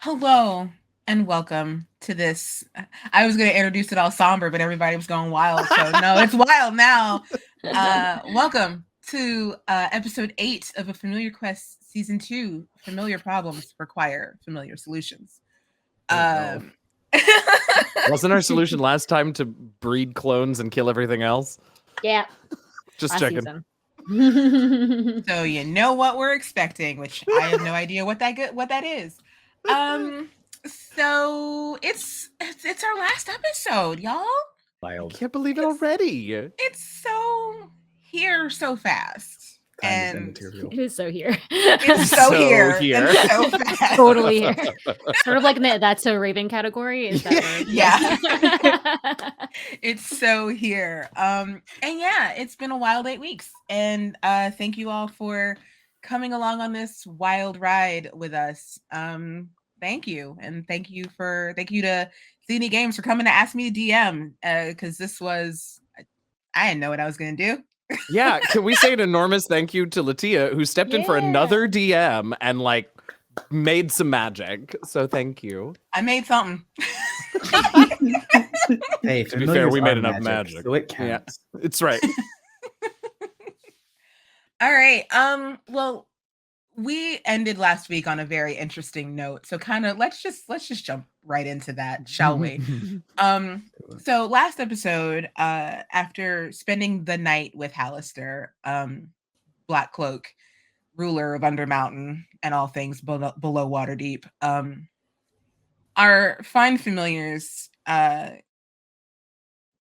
Hello and welcome to this. I was going to introduce it all somber, but everybody was going wild. So no, it's wild now. Welcome to episode 8 of A Familiar Quest Season 2. Familiar problems require familiar solutions. Wasn't our solution last time to breed clones and kill everything else? Yeah. Just last checking. season. So you know what we're expecting, which I have no idea what that is. So it's our last episode, y'all. Wild. I can't believe it already. It's so here so fast. Time is immaterial. It is so here. It's so here. And so fast. Totally here. Sort of like in the That's So Raven category. Is that yeah. It's so here. And yeah, it's been a wild 8 weeks. And thank you all for coming along on this wild ride with us. Thank you. And thank you to Zini Games for coming to ask me to DM. Because this was, I didn't know what I was going to do. Yeah, can we say an enormous thank you to LaTia, who stepped in for another DM and made some magic. So thank you. I made something. Hey, to be fair, we made enough magic. So it counts. Yeah, it's right. All right. Well, we ended last week on a very interesting note. So kind of let's just jump right into that, shall we? So last episode, after spending the night with Hallister, Black Cloak, ruler of Undermountain and all things below Waterdeep, our fine familiars, I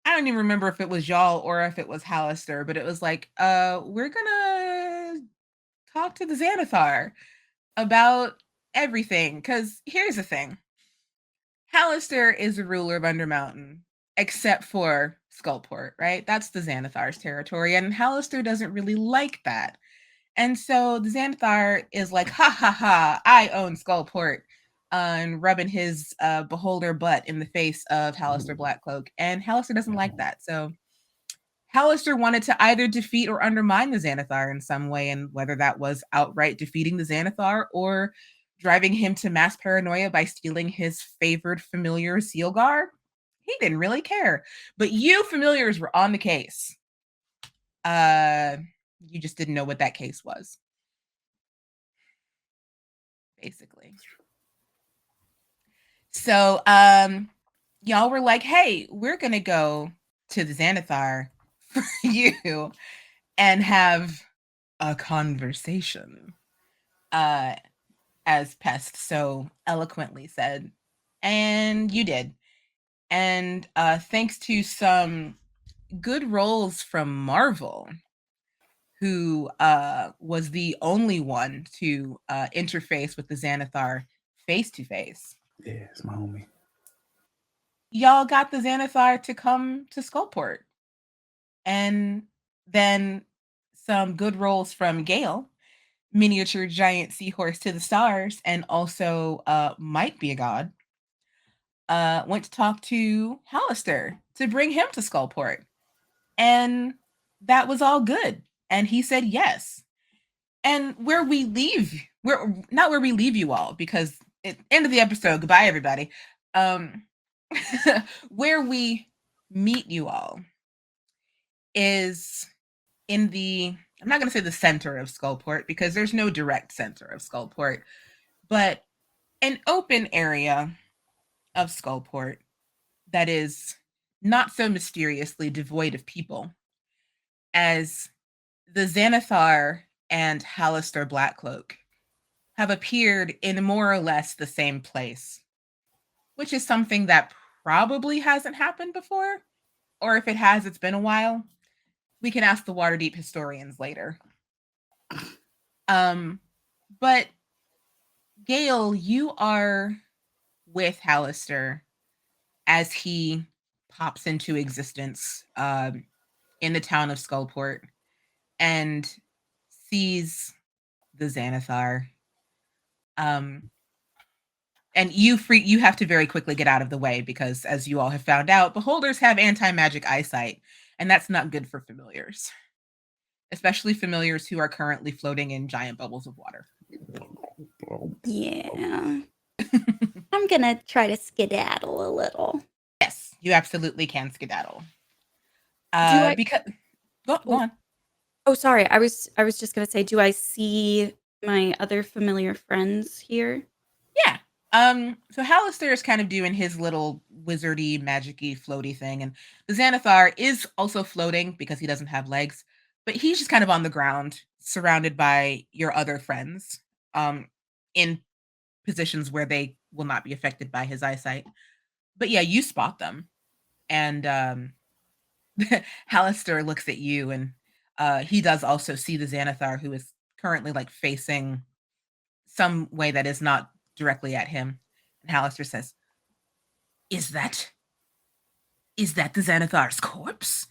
don't even remember if it was y'all or if it was Hallister, but it was like, we're gonna talk to the Xanathar about everything. Because here's the thing. Hallister is a ruler of Undermountain, except for Skullport, right? That's the Xanathar's territory, and Hallister doesn't really like that. And so the Xanathar is like, ha ha ha, I own Skullport, and rubbing his beholder butt in the face of Hallister Blackcloak. And Hallister doesn't like that. So Hallister wanted to either defeat or undermine the Xanathar in some way, and whether that was outright defeating the Xanathar or driving him to mass paranoia by stealing his favored familiar Silgar, he didn't really care. But you familiars were on the case. You just didn't know what that case was. Basically. So, y'all were like, hey, we're going to go to the Xanathar for you and have a conversation, as Pest so eloquently said. And you did. And thanks to some good rolls from Marvel, who was the only one to interface with the Xanathar face-to-face. Yeah, it's my homie. Y'all got the Xanathar to come to Skullport. And then some good rolls from Gale, miniature giant seahorse to the stars, and also might be a god, went to talk to Hallister to bring him to Skullport. And that was all good. And he said yes. And where we leave you all, because at the end of the episode, goodbye everybody. Where we meet you all is in the, I'm not going to say the center of Skullport, because there's no direct center of Skullport, but an open area of Skullport that is not so mysteriously devoid of people, as the Xanathar and Hallister Blackcloak have appeared in more or less the same place, which is something that probably hasn't happened before, or if it has, it's been a while. We can ask the Waterdeep historians later. But Gale, you are with Hallister as he pops into existence in the town of Skullport and sees the Xanathar. And you have to very quickly get out of the way, because as you all have found out, beholders have anti-magic eyesight, and that's not good for familiars, especially familiars who are currently floating in giant bubbles of water. Yeah. gonna try to skedaddle a little. Yes, you absolutely can skedaddle. I- Because go on. Oh, sorry. I was just gonna say, do I see my other familiar friends here? Yeah. So Hallister is kind of doing his little wizardy, magicy, floaty thing, and the Xanathar is also floating because he doesn't have legs, but he's just kind of on the ground, surrounded by your other friends, in positions where they will not be affected by his eyesight. But yeah, you spot them, and Hallister looks at you, and he does also see the Xanathar, who is currently like facing some way that is not directly at him. And Hallister says, Is that the Xanathar's corpse?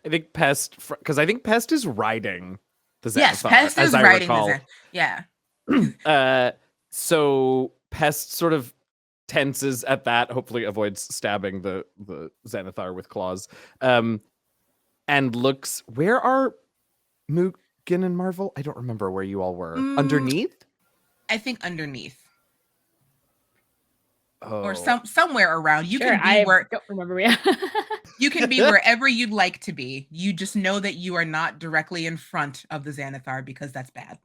I think Pest, because I think Pest is riding the Xanathar, Yes, Pest as is I riding recall. the Xanathar. Yeah. So Pest sort of tenses at that, hopefully avoids stabbing the Xanathar with claws, and looks. Where are Mugen and Marvel? I don't remember where you all were. Underneath? I think underneath. Oh. Or somewhere around. You Sure, can be I where don't remember. Yeah. you can be wherever you'd like to be. You just know that you are not directly in front of the Xanathar because that's bad.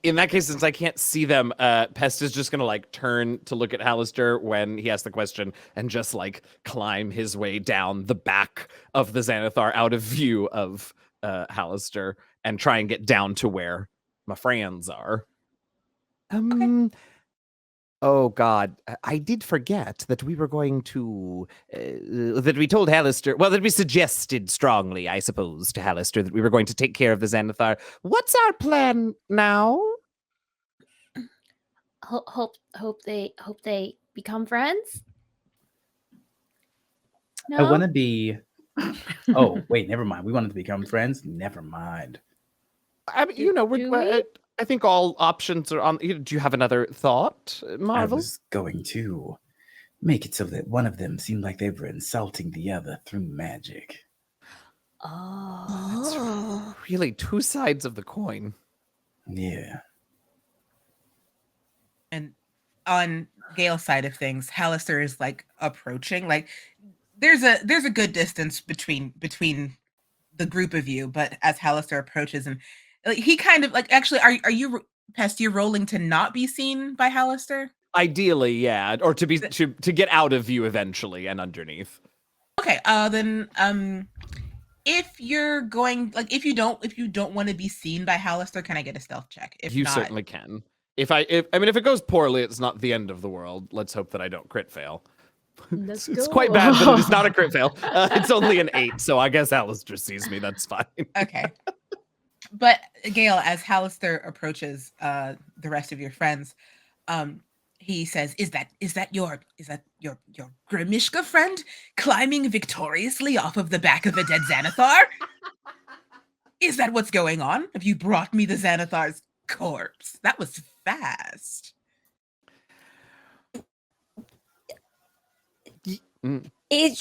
In that case, since I can't see them, Pest is just gonna like turn to look at Hallister when he asks the question and just like climb his way down the back of the Xanathar out of view of Hallister and try and get down to where my friends are. Oh God, I did forget that we were going to, that we told Hallister, well, that we suggested strongly, I suppose, to Hallister that we were going to take care of the Xanathar. What's our plan now? Hope they become friends. No? I want to be. Oh wait, never mind. We wanted to become friends. Never mind. I mean, you know, do we? I think all options are on. Do you have another thought, Marvel? I was going to make it so that one of them seemed like they were insulting the other through magic. Oh. Really, two sides of the coin. Yeah. And on Gale's side of things, Hallister is like approaching. Like there's a good distance between the group of you, but as Hallister approaches, and like, he kind of like, actually, are you, Pest, you're rolling to not be seen by Hallister? Ideally, yeah, or to be to get out of view eventually and underneath. Okay, then if you're going, like, if you don't want to be seen by Hallister, can I get a stealth check? If You not, certainly can. If it goes poorly, it's not the end of the world. Let's hope that I don't crit fail. Let's It's go. quite bad, but it is not a crit fail. It's only an 8, so I guess Hallister sees me. That's fine. okay. But Gale, as Hallister approaches the rest of your friends, he says, "Is that your Grimishka friend climbing victoriously off of the back of a dead Xanathar? Is that what's going on? Have you brought me the Xanathar's corpse? That was fast." It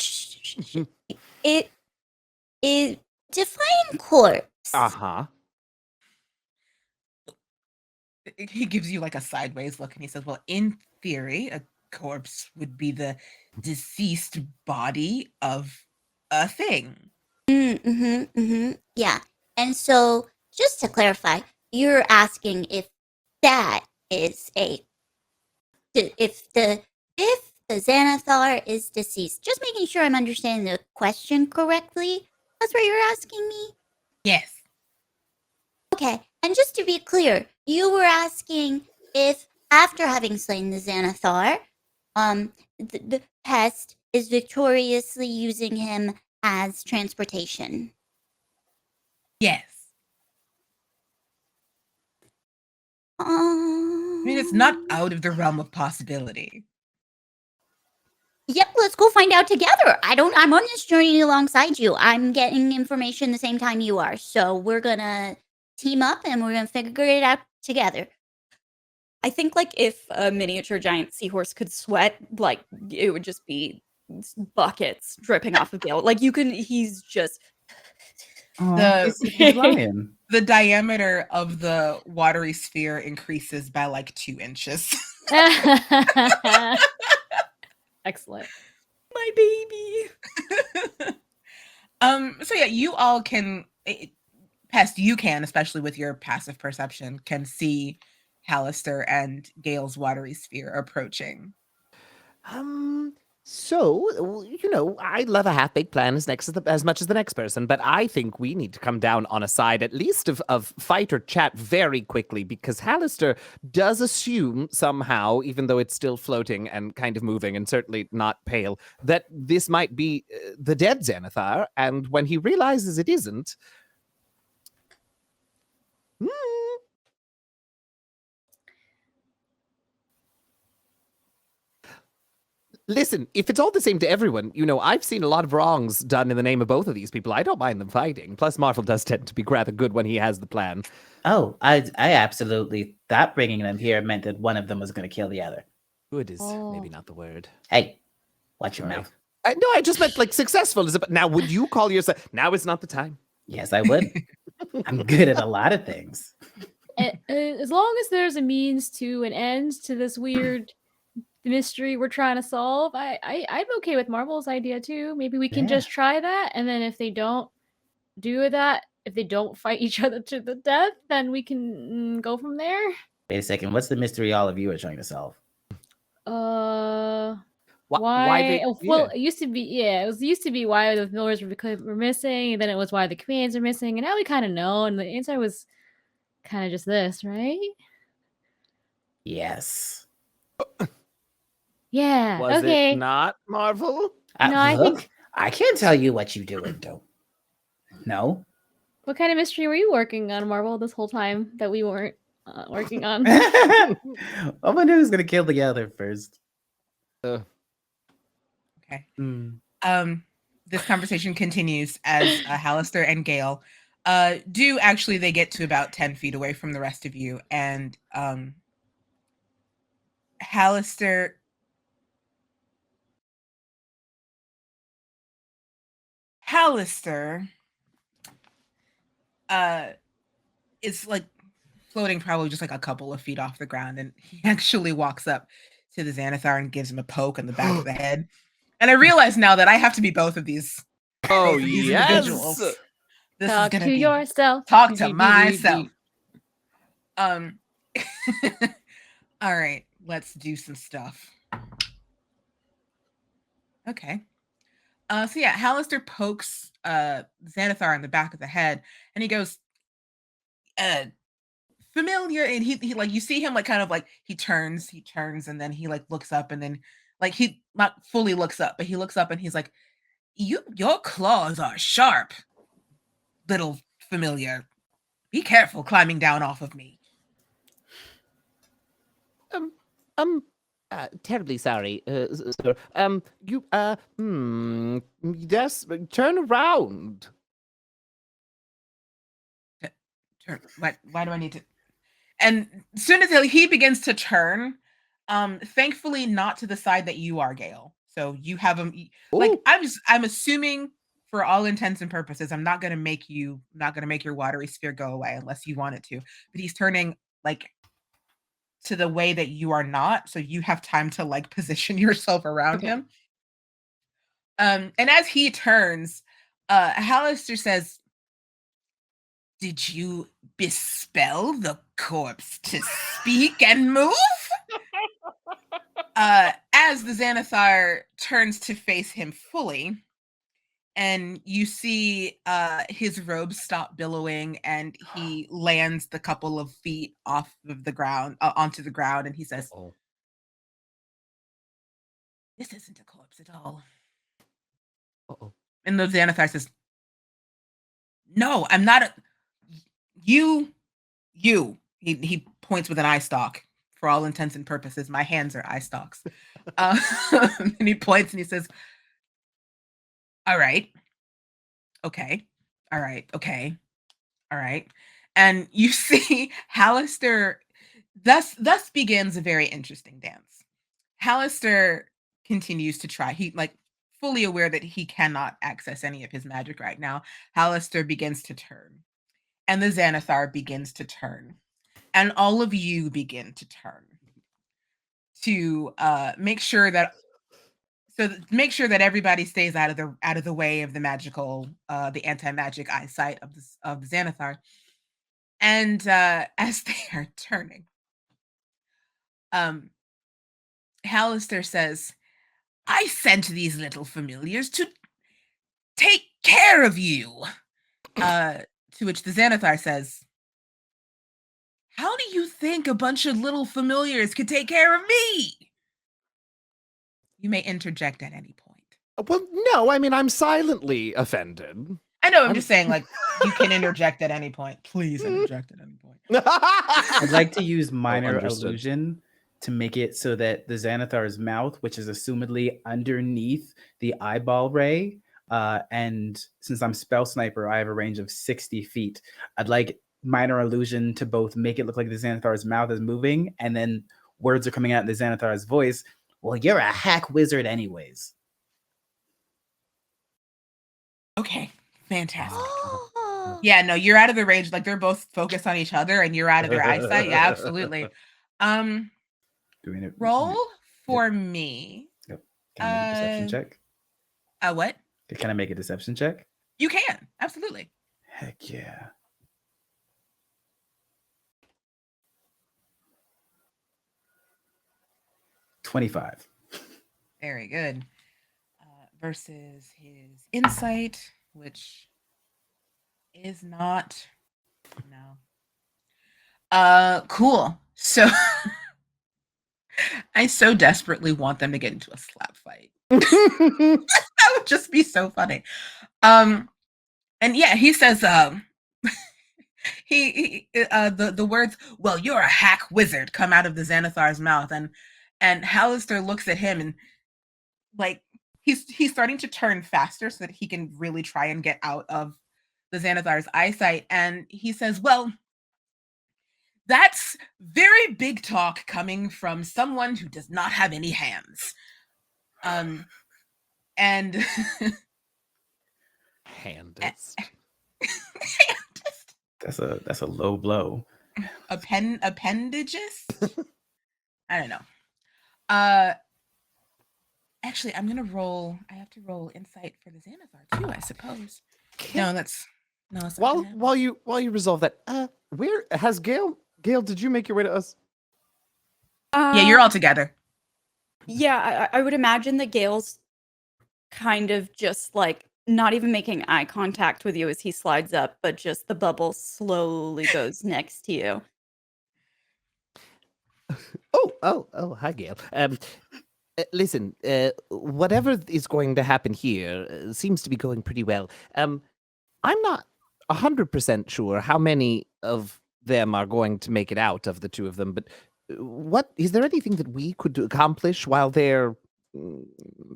define corpse. Uh-huh. He gives you like a sideways look, and he says, "Well, in theory, a corpse would be the deceased body of a thing." Yeah. And so, just to clarify, you're asking if that is if the Xanathar is deceased. Just making sure I'm understanding the question correctly. That's what you're asking me? Yes. Okay. And just to be clear, you were asking if after having slain the Xanathar, the pest is victoriously using him as transportation. Yes. I mean, it's not out of the realm of possibility. Yep, let's go find out together. I'm on this journey alongside you. I'm getting information the same time you are. So we're gonna team up and we're gonna figure it out together. I think like if a miniature giant seahorse could sweat, like it would just be buckets dripping off of Gale. Like he's just Oh, The he's lying. the diameter of the watery sphere increases by like 2 inches. Excellent. My baby. So yeah, you all can, Pest, you can, especially with your passive perception, can see Hallister and Gale's watery sphere approaching. So, I love a half-baked plan as much as the next person, but I think we need to come down on a side at least of fight or chat very quickly, because Hallister does assume somehow, even though it's still floating and kind of moving and certainly not pale, that this might be the dead Xanathar, and when he realizes it isn't, listen, if it's all the same to everyone, I've seen a lot of wrongs done in the name of both of these people. I don't mind them fighting. Plus, Marvel does tend to be rather good when he has the plan. Oh, I absolutely thought bringing them here meant that one of them was going to kill the other. Good is maybe not the word. Hey, watch your Sorry. mouth. No, I just meant like successful. Now, would you call yourself? Now is not the time. Yes, I would. I'm good at a lot of things. As long as there's a means to an end to this weird mystery we're trying to solve, I'm okay with Marvel's idea too. Maybe we can just try that, and then if they don't do that, if they don't fight each other to the death, then we can go from there. Wait a second. What's the mystery all of you are trying to solve? Why? Well, it used to be, it used to be why the Millers were missing, and then it was why the Queens are missing, and now we kind of know, and the answer was kind of just this, right? Yes. Yeah. Was okay. it not Marvel? No, I think I can't tell you what you do and don't. No. What kind of mystery were you working on, Marvel, this whole time that we weren't working on? I wonder who's gonna kill the other first. Okay. This conversation continues as Hallister and Gale they get to about 10 feet away from the rest of you, and Hallister is like floating probably just like a couple of feet off the ground, and he actually walks up to the Xanathar and gives him a poke in the back of the head. And I realize now that I have to be both of these. Oh, both of these yes. individuals. This Talk is gonna to be yourself. talk to myself. All right, let's do some stuff. Okay. So yeah, Hallister pokes Xanathar in the back of the head, and he goes, familiar, and he like, you see him like kind of like he turns, and then he like looks up, and then like he not fully looks up, but he looks up and he's like, your claws are sharp, little familiar. Be careful climbing down off of me. Terribly sorry, sir. Yes, turn around. Why do I need to? And as soon as he begins to turn, thankfully not to the side that you are, Gale. So you have him like, I'm assuming for all intents and purposes, I'm not gonna make your watery sphere go away unless you want it to. But he's turning like to the way that you are not, so you have time to like position yourself around him. And as he turns, Hallister says, "Did you bespell the corpse to speak and move?" As the Xanathar turns to face him fully, and you see his robes stop billowing, and he lands the couple of feet off of the ground onto the ground, and he says, "This isn't a corpse at all." And the Xanathar says, "No, I'm not a you." He points with an eye stalk. For all intents and purposes, my hands are eye stalks. And he points and he says, "All right. Okay. All right. Okay. All right." And you see Hallister, thus begins a very interesting dance. Hallister continues to try. He like fully aware that he cannot access any of his magic right now, Hallister begins to turn, and the Xanathar begins to turn, and all of you begin to turn to make sure that everybody stays out of the way of the magical, the anti-magic eyesight of the Xanathar. And as they are turning, Hallister says, "I sent these little familiars to take care of you." To which the Xanathar says, "How do you think a bunch of little familiars could take care of me?" You may interject at any point. Well, no, I mean, I'm silently offended. I know, I'm just saying, like, you can interject at any point. Please interject at any point. I'd like to use minor understood. illusion to make it so that the Xanathar's mouth, which is assumedly underneath the eyeball ray, and since I'm spell sniper, I have a range of 60 feet. I'd like minor illusion to both make it look like the Xanathar's mouth is moving, and then words are coming out in the Xanathar's voice. Well, you're a hack wizard anyways. Okay, fantastic. Yeah, no, you're out of the range. Like, they're both focused on each other, and you're out of their eyesight. Yeah, absolutely. Doing it. Roll for me. Yep. Can I make a deception check? What? Can I make a deception check? You can, absolutely. Heck yeah. $25. Very good. Versus his insight, which is not. No. Cool. So I so desperately want them to get into a slap fight. That would just be so funny. And yeah, he says, the words, "Well, you're a hack wizard," come out of the Xanathar's mouth, and Hallister looks at him and, like, he's starting to turn faster so that he can really try and get out of the Xanathar's eyesight, and he says, "Well, that's very big talk coming from someone who does not have any hands." And Handist. That's a low blow. Appendages? I don't know. Actually, I have to roll insight for the Xanathar too, I suppose. No, that's not gonna happen. While you resolve that, where has Gail, did you make your way to us? Yeah, you're all together. Yeah, I would imagine that Gale's kind of just like not even making eye contact with you as he slides up, but just the bubble slowly goes next to you. Oh, hi, Gail. Listen, whatever is going to happen here seems to be going pretty well. I'm not 100% sure how many of them are going to make it out of the two of them, but what is there anything that we could accomplish while they're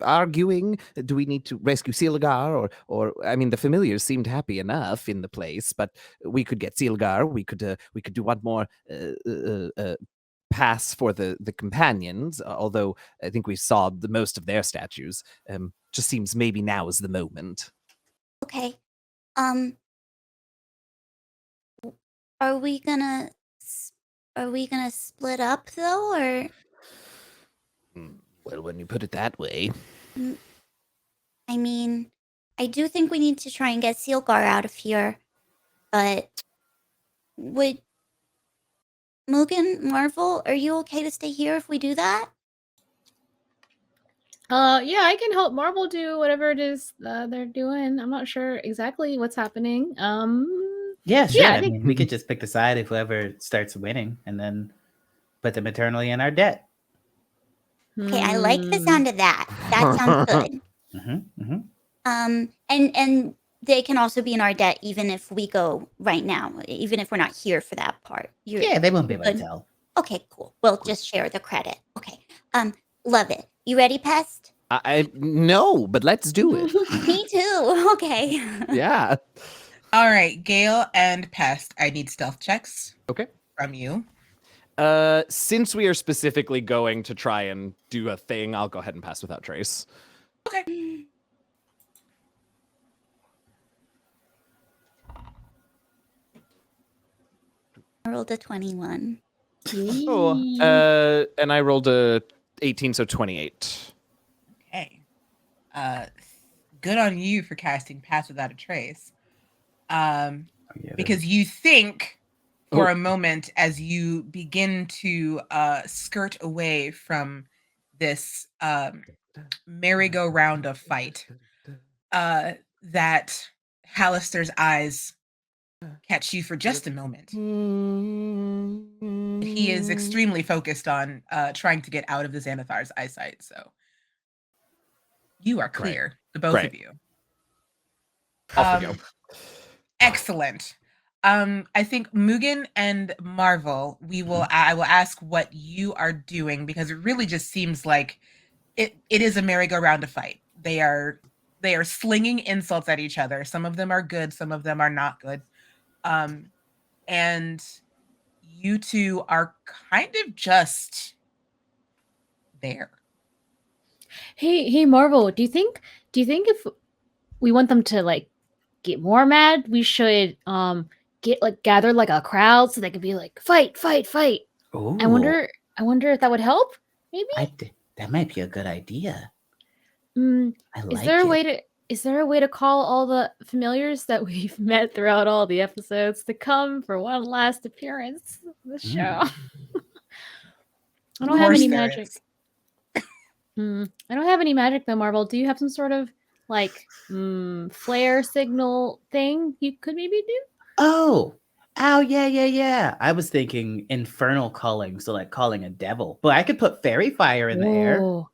arguing? Do we need to rescue Silgar, or I mean, the familiars seemed happy enough in the place, but we could get Silgar. We could do one more pass for the companions, although I think we saw the most of their statues. Just seems maybe now is the moment. Okay. Are we gonna split up though, or? Well, when you put it that way. I mean, I do think we need to try and get Silgar out of here, but would Mugen, Marvel, are you okay to stay here if we do that? Yeah, I can help Marvel do whatever it is they're doing. I'm not sure exactly what's happening. Yeah, sure. Yeah, I I think- mean, we could just pick the side of whoever starts winning and then put them eternally in our debt. Okay, I like the sound of that. That sounds good. And they can also be in our debt even if we go right now, even if we're not here for that part. Yeah, they won't be able to tell. Okay, cool. We'll just share the credit. Okay. Love it. You ready, Pest? I no, but let's do it. Me too. Okay. Yeah. All right, Gale and Pest, I need stealth checks. Okay. From you. Since we are specifically going to try and do a thing, I'll go ahead and pass without trace. Okay. I rolled a 21. And I rolled a 18, so 28. Okay. Good on you for casting Pass Without a Trace. Because you think for a moment as you begin to skirt away from this merry-go-round of fight, that Hallister's eyes catch you for just a moment. He is extremely focused on trying to get out of the Xanathar's eyesight, so you are clear, the both of you. Off we go. Excellent. I think Mugen and Marvel, I will ask what you are doing, because it really just seems like it is a merry-go-round of fight. They are slinging insults at each other. Some of them are good, some of them are not good. And you two are kind of just there. Hey, Marvel, do you think if we want them to like get more mad, we should gather like a crowd so they could be like fight. Ooh, I wonder if that would help. Maybe that might be a good idea. I like Is there a way to call all the familiars that we've met throughout all the episodes to come for one last appearance of the show? I don't have any magic. I don't have any magic though, Marvel. Do you have some sort of like flare signal thing you could maybe do? Oh, yeah. I was thinking infernal calling, so like calling a devil. But I could put fairy fire in the air.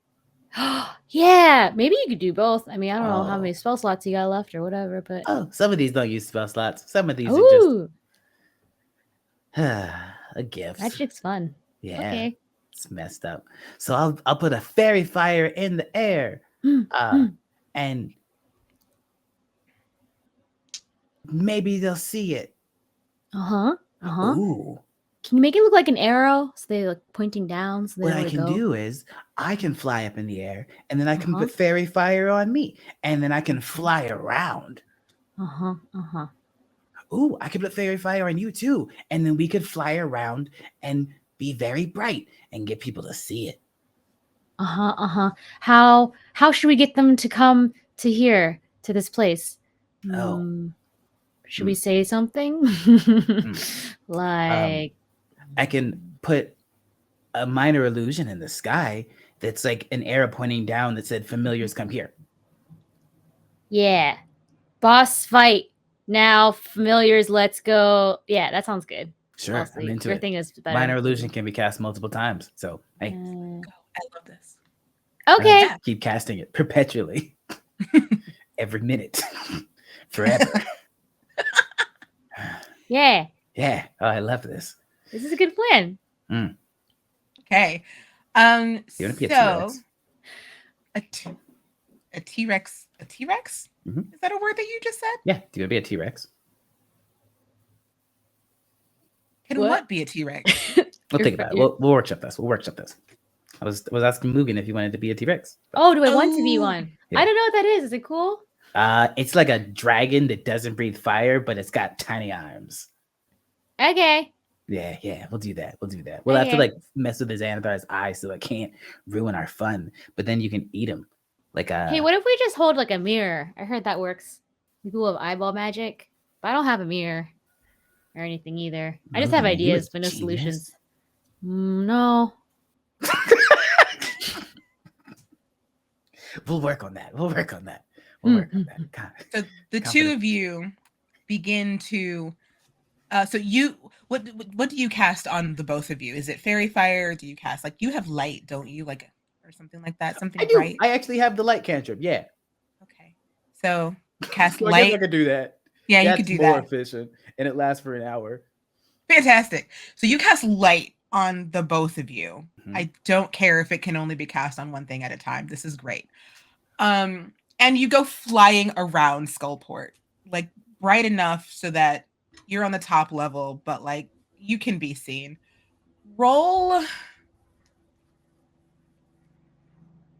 Yeah, maybe you could do both. I mean, I don't know how many spell slots you got left or whatever, but some of these don't use spell slots. Some of these are just a gift. Magic's fun. Yeah. Okay. It's messed up. So I'll put a fairy fire in the air. And maybe they'll see it. Ooh. Can you make it look like an arrow so they like pointing down? So what I can do is I can fly up in the air, and then I can put fairy fire on me, and then I can fly around. Ooh, I could put fairy fire on you too, and then we could fly around and be very bright and get people to see it. How should we get them to come to here, to this place? Should we say something? Like I can put a minor illusion in the sky that's like an arrow pointing down that said familiars come here. Yeah. Boss fight. Now familiars, let's go. Yeah, that sounds good. Sure, I'm into Your it. thing is better. Minor illusion can be cast multiple times. So hey, I love this. Okay. Keep casting it perpetually. Every minute. Forever. Yeah. Yeah. Oh, I love this. This is a good plan. Okay. You want to be a T-Rex? A T-Rex? A T-Rex? Is that a word that you just said? Yeah. Do you want to be a T-Rex? Can what be a T-Rex? We'll think about it. We'll workshop this. I was asking Mugen if you wanted to be a T-Rex. Oh, do I want to be one? Yeah. I don't know what that is. Is it cool? It's like a dragon that doesn't breathe fire, but it's got tiny arms. Okay. Yeah, we'll do that. We'll have to like mess with the Xanathar's eyes so it can't ruin our fun. But then you can eat them. Hey, what if we just hold like a mirror? I heard that works. People have eyeball magic, but I don't have a mirror or anything either. I just have ideas, but no solutions. No. We'll work on that. God. So the two of you begin to. So you, what do you cast on the both of you? Is it fairy fire? Or do you cast you have light, don't you? Or something like that. Something I do. bright. I actually have the light cantrip. Yeah. Okay. So cast so light. I guess I could do that. Yeah, you could do that. More efficient, and it lasts for an hour. Fantastic. So you cast light on the both of you. I don't care if it can only be cast on one thing at a time. This is great. And you go flying around Skullport, bright enough so that you're on the top level, but you can be seen. Roll.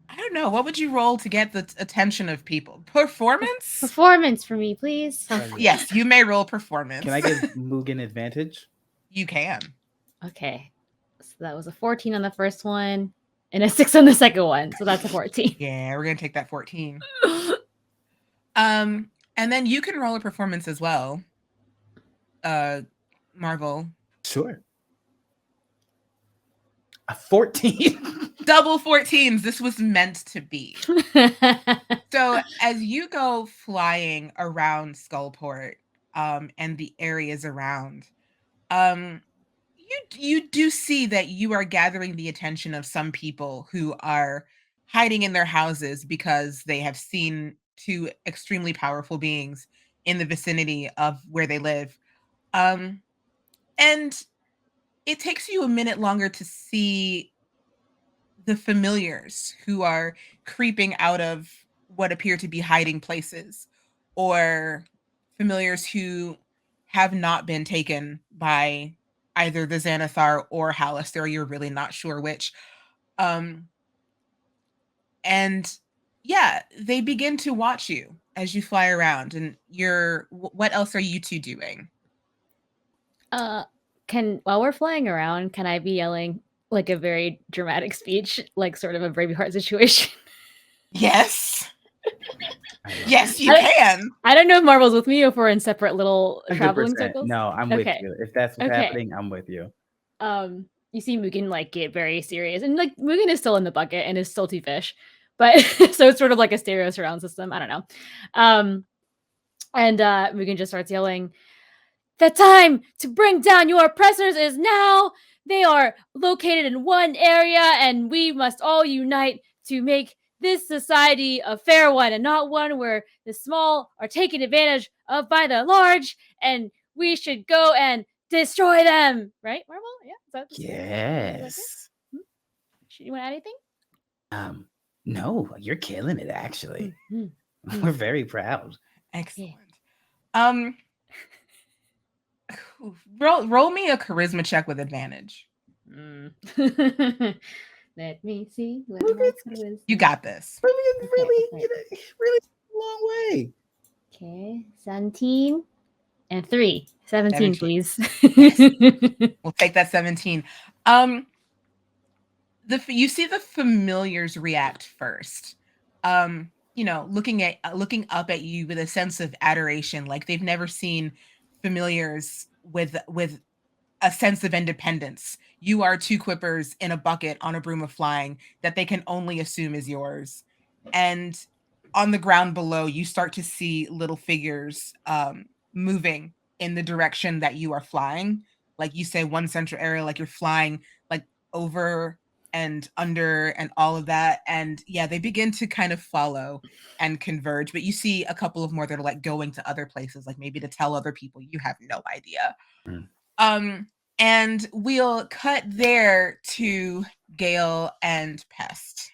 I don't know. What would you roll to get the attention of people? Performance? Performance for me, please. Yes, you may roll performance. Can I give Mugen advantage? You can. Okay. So that was a 14 on the first one and a 6 on the second one. So that's a 14. Yeah, we're gonna take that 14. And then you can roll a performance as well. Marvel. Sure. A 14. Double 14s. This was meant to be. So as you go flying around Skullport, and the areas around, you do see that you are gathering the attention of some people who are hiding in their houses because they have seen two extremely powerful beings in the vicinity of where they live. Um, and it takes you a minute longer to see the familiars who are creeping out of what appear to be hiding places, or familiars who have not been taken by either the Xanathar or Halaster. You're really not sure which. Um, and yeah, they begin to watch you as you fly around. And what else are you two doing? While we're flying around, can I be yelling like a very dramatic speech, like sort of a Braveheart situation? Yes. Yes, you can. I don't know if Marvel's with me or if we're in separate little traveling 100%. circles. No, I'm with Okay. you. If that's what's Okay. happening, I'm with you. You see Mugen like get very serious, and like Mugen is still in the bucket and is salty fish, but so it's sort of like a stereo surround system. I don't know. And Mugen just starts yelling, "The time to bring down your oppressors is now. They are located in one area, and we must all unite to make this society a fair one and not one where the small are taken advantage of by the large, and we should go and destroy them." Right, Marvel? Yeah, is that the story? Yes. You want to add anything? No, you're killing it, actually. Mm-hmm. We're very proud. Excellent. Roll me a charisma check with advantage. Let me see. You got this. Really long way. Okay, 17 and 3. 17, please. We'll take that 17. You see the familiars react first. Looking up at you with a sense of adoration, like they've never seen familiars with a sense of independence. You are two quippers in a bucket on a broom of flying that they can only assume is yours. And on the ground below, you start to see little figures moving in the direction that you are flying. Like you say, one central area, like you're flying like over and under and all of that. And yeah, they begin to kind of follow and converge. But you see a couple of more that are like going to other places, like maybe to tell other people. You have no idea. And we'll cut there to Gale and Pest.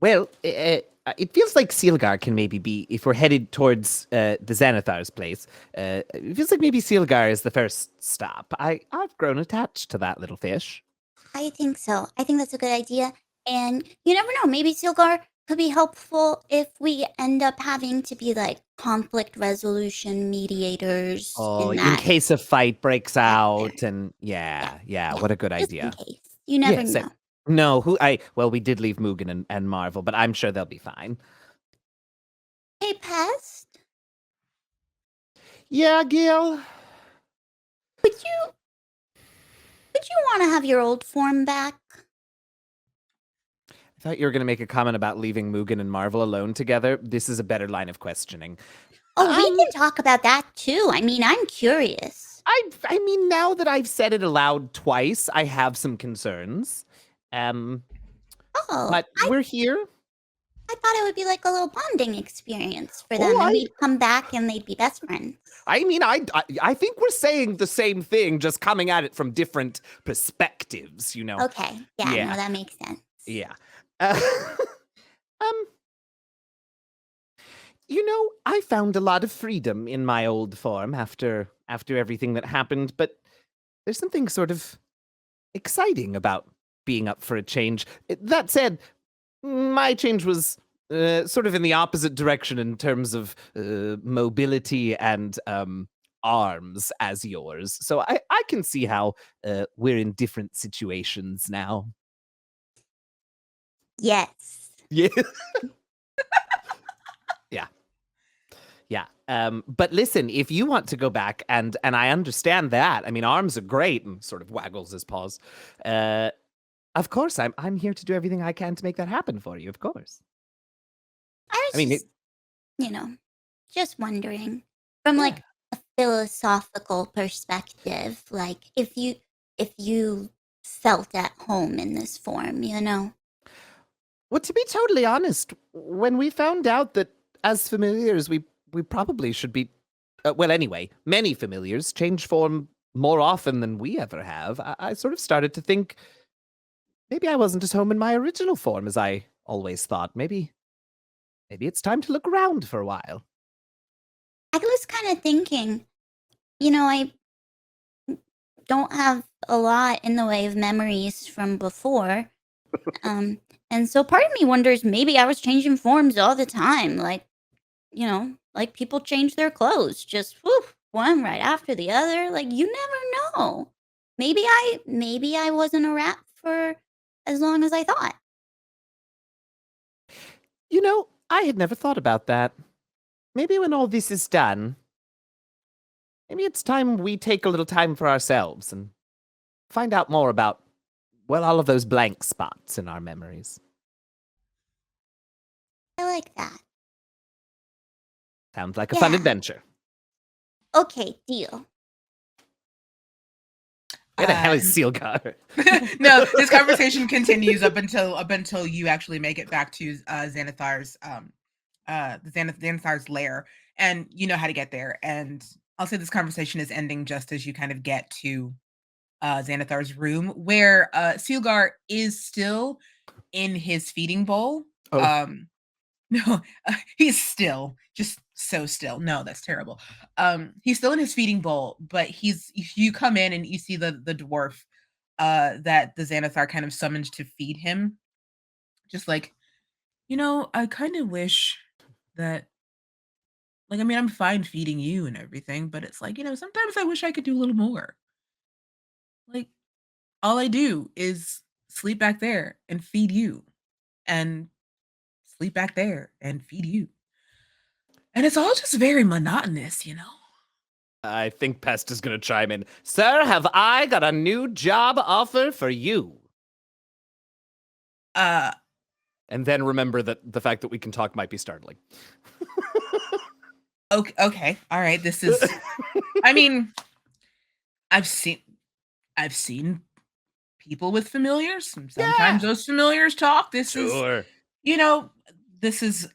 Well, it feels like Silgar can maybe be, if we're headed towards the Xanathar's place, it feels like maybe Silgar is the first stop. I've grown attached to that little fish. I think so. I think that's a good idea. And you never know, maybe Silgar could be helpful if we end up having to be like conflict resolution mediators. Oh, in case a fight breaks out, and yeah, what a good just idea. In case. You never know. No, we did leave Mugen and Marvel, but I'm sure they'll be fine. Hey, Pest? Yeah, Gil? Would you want to have your old form back? I thought you were going to make a comment about leaving Mugen and Marvel alone together. This is a better line of questioning. Oh, we can talk about that too. I mean, I'm curious. I mean, now that I've said it aloud twice, I have some concerns. But we're here. I thought it would be like a little bonding experience for them, and we'd come back and they'd be best friends. I mean, I think we're saying the same thing, just coming at it from different perspectives, you know. Okay, yeah. No, that makes sense. Yeah. I found a lot of freedom in my old form after everything that happened, but there's something sort of exciting about being up for a change. That said, my change was sort of in the opposite direction in terms of mobility and arms as yours. So I can see how we're in different situations now. Yes. Yeah. Yeah. Yeah. But listen, if you want to go back, and I understand that. I mean, arms are great, and sort of waggles his paws. Of course, I'm here to do everything I can to make that happen for you. Of course. I was I mean, just, just wondering from like a philosophical perspective, like if you felt at home in this form, well, to be totally honest, when we found out that as familiars, we probably should be. Well, anyway, many familiars change form more often than we ever have. I sort of started to think maybe I wasn't as home in my original form as I always thought. Maybe it's time to look around for a while. I was kind of thinking, I don't have a lot in the way of memories from before. And so part of me wonders maybe I was changing forms all the time. Like, like people change their clothes, just whoop, one right after the other. Like you never know. Maybe I wasn't a rat for as long as I thought. I had never thought about that. Maybe when all this is done, maybe it's time we take a little time for ourselves and find out more about, well, all of those blank spots in our memories. I like that. Sounds like a fun Yeah. adventure. Okay, deal. Where the hell is Silgar? No, this conversation continues up until you actually make it back to Xanathar's Xanathar's lair, and you know how to get there. And I'll say this conversation is ending just as you kind of get to Xanathar's room, where Silgar is still in his feeding bowl. Oh. No, he's still just so still. No, that's terrible. He's still in his feeding bowl, but you come in and you see the dwarf that the Xanathar kind of summoned to feed him. Just like, I kind of wish that, like, I mean, I'm fine feeding you and everything, but it's like, sometimes I wish I could do a little more. Like, all I do is sleep back there and feed you, and sleep back there and feed you. And it's all just very monotonous. I think Pest is going to chime in. Sir, have I got a new job offer for you? And then remember that the fact that we can talk might be startling. Okay. All right. This is, I mean, I've seen people with familiars. And sometimes those familiars talk. This is, this is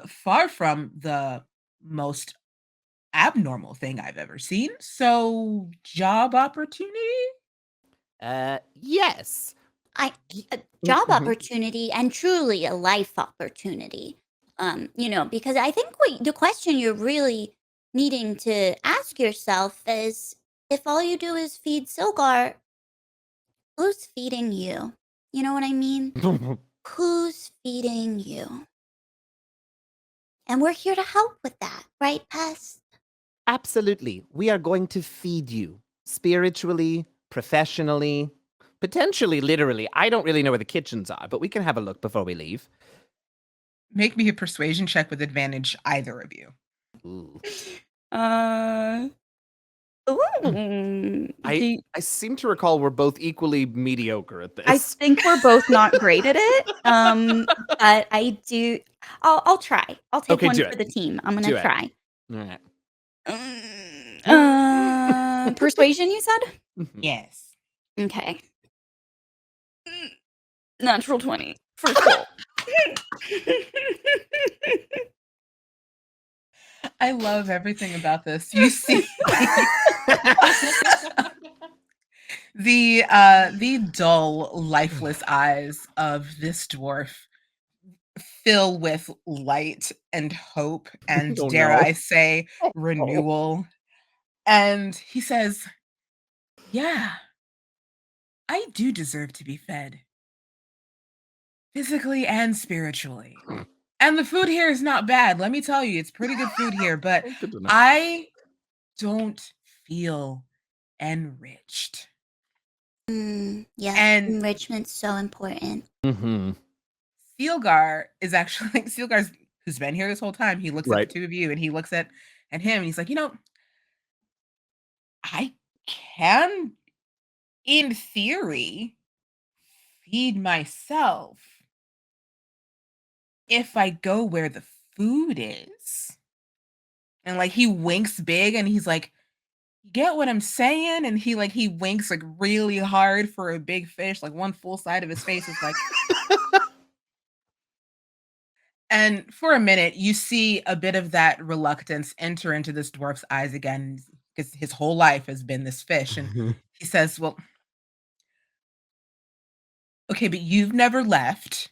far from the most abnormal thing I've ever seen. So, job opportunity? Yes. Job Mhm. opportunity and truly a life opportunity. Because I think the question you're really needing to ask yourself is if all you do is feed Silgar, who's feeding you? You know what I mean? Who's feeding you? And we're here to help with that, right, Pest? Absolutely. We are going to feed you spiritually, professionally, potentially literally. I don't really know where the kitchens are, but we can have a look before we leave. Make me a persuasion check with advantage, either of you. Ooh. I seem to recall we're both equally mediocre at this. I think we're both not great at it. But I do. I'll try. I'll take Okay, one do for it. the team. I'm Do gonna it. try. All right. Persuasion, you said? Yes. Okay. Natural 20. First roll. I love everything about this. You see the dull, lifeless eyes of this dwarf fill with light and hope and, Oh, dare no. I say, renewal. And he says, "Yeah, I do deserve to be fed, physically and spiritually. And the food here is not bad. Let me tell you, it's pretty good food here, but Oh, good to know. I don't feel enriched. Yes, And enrichment's so important. Mm-hmm. Silgar is actually Silgar's who's been here this whole time. He looks at the Right. two of you and he looks at him and he's like, I can, in theory, feed myself if I go where the food is. And like he winks big and he's like, you get what I'm saying? And he winks like really hard for a big fish, like one full side of his face is like, and for a minute you see a bit of that reluctance enter into this dwarf's eyes again because his whole life has been this fish. And he says, well, okay, but you've never left,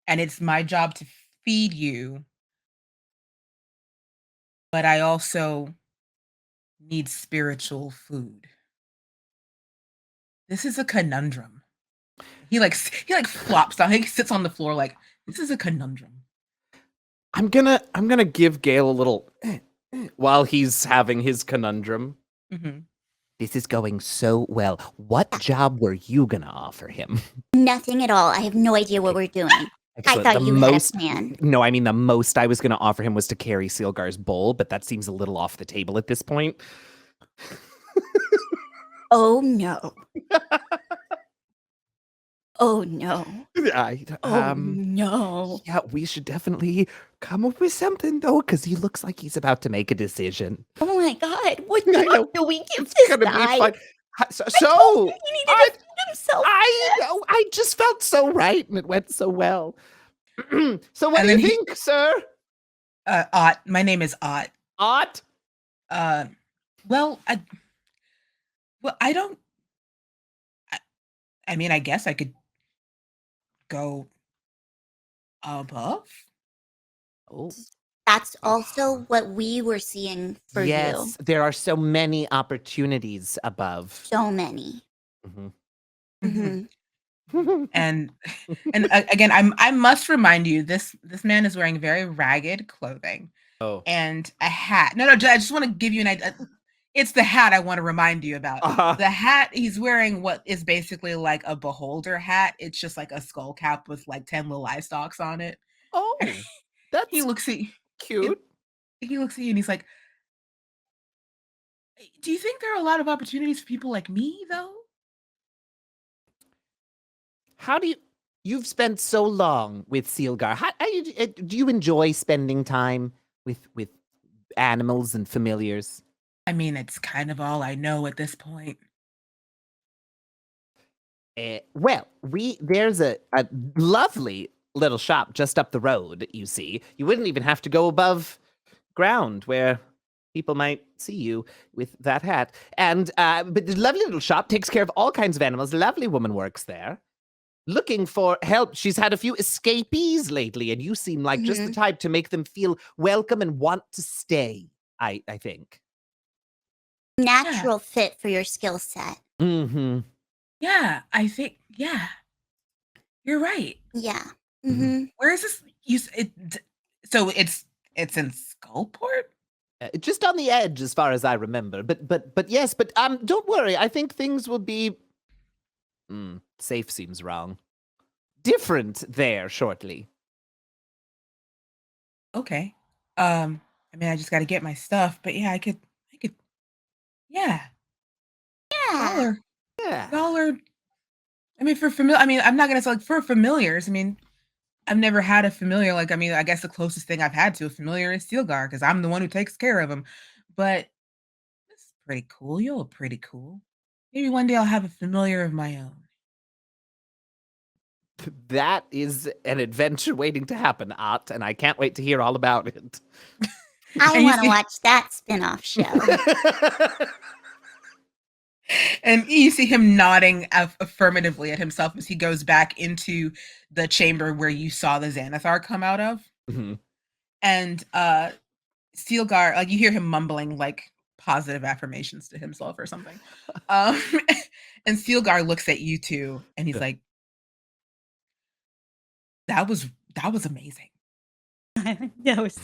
and it's my job to feed you, but I also need spiritual food. This is a conundrum. He flops down. He sits on the floor like this is a conundrum. I'm gonna give Gale a little while he's having his conundrum. Mhm. This is going so well. What job were you gonna offer him? Nothing at all. I have no idea what we're doing. Excellent. I thought The you most, had a plan. No, I mean the most I was gonna offer him was to carry Silgar's bowl, but that seems a little off the table at this point. Oh no. Oh no. I, Oh no. Yeah, we should definitely come up with something though, because he looks like he's about to make a decision. Oh my god. What I know. do we give It's this gonna guy? be fun. So, He needed to feed himself. I know. I just felt so right, and it went so well. So, what And do you then think, sir? Ott. My name is Ott. Ott? Well, I don't. I mean, I guess I could go above. Oh, That's also what we were seeing for you. yes. There are so many opportunities above. So many. Mhm. hmm And again, I must remind you, this man is wearing very ragged clothing Oh. and a hat. No, I just want to give you an idea. It's the hat I want to remind you about. Uh-huh. The hat he's wearing, what is basically like a beholder hat. It's just like a skull cap with like 10 little eye stalks on it. Oh, that's He looks at you. cute. He looks at you and he's like, do you think there are a lot of opportunities for people like me, though? How do you've spent so long with Silgar? Do you enjoy spending time with animals and familiars? I mean, it's kind of all I know at this point. Well, there's a lovely little shop just up the road, you see. You wouldn't even have to go above ground where people might see you with that hat. And but the lovely little shop takes care of all kinds of animals. A lovely woman works there. Looking for help. She's had a few escapees lately, and you seem like just the type to make them feel welcome and want to stay, I think. Natural fit for your skill set. Mm-hmm. Yeah, I think, yeah, you're right. Yeah. Where is this? So it's in Skullport? Just on the edge, as far as I remember. But yes, but don't worry. I think things will be safe seems wrong. Different there shortly. Okay. I mean, I just got to get my stuff, but yeah, I could, yeah. Yeah. Yeah. Y'all are. I mean, I'm not gonna say like for familiars. I mean, I've never had a familiar. Like, I mean, I guess the closest thing I've had to a familiar is Silgar because I'm the one who takes care of him. But this is pretty cool. You're pretty cool. Maybe one day I'll have a familiar of my own. That is an adventure waiting to happen, Ott, and I can't wait to hear all about it. I And you want to see- watch that spin-off show. And you see him nodding affirmatively at himself as he goes back into the chamber where you saw the Xanathar come out of. Mhm. And Silgar, like you hear him mumbling like positive affirmations to himself or something. Um, and Silgar looks at you two and he's like, that was amazing. That was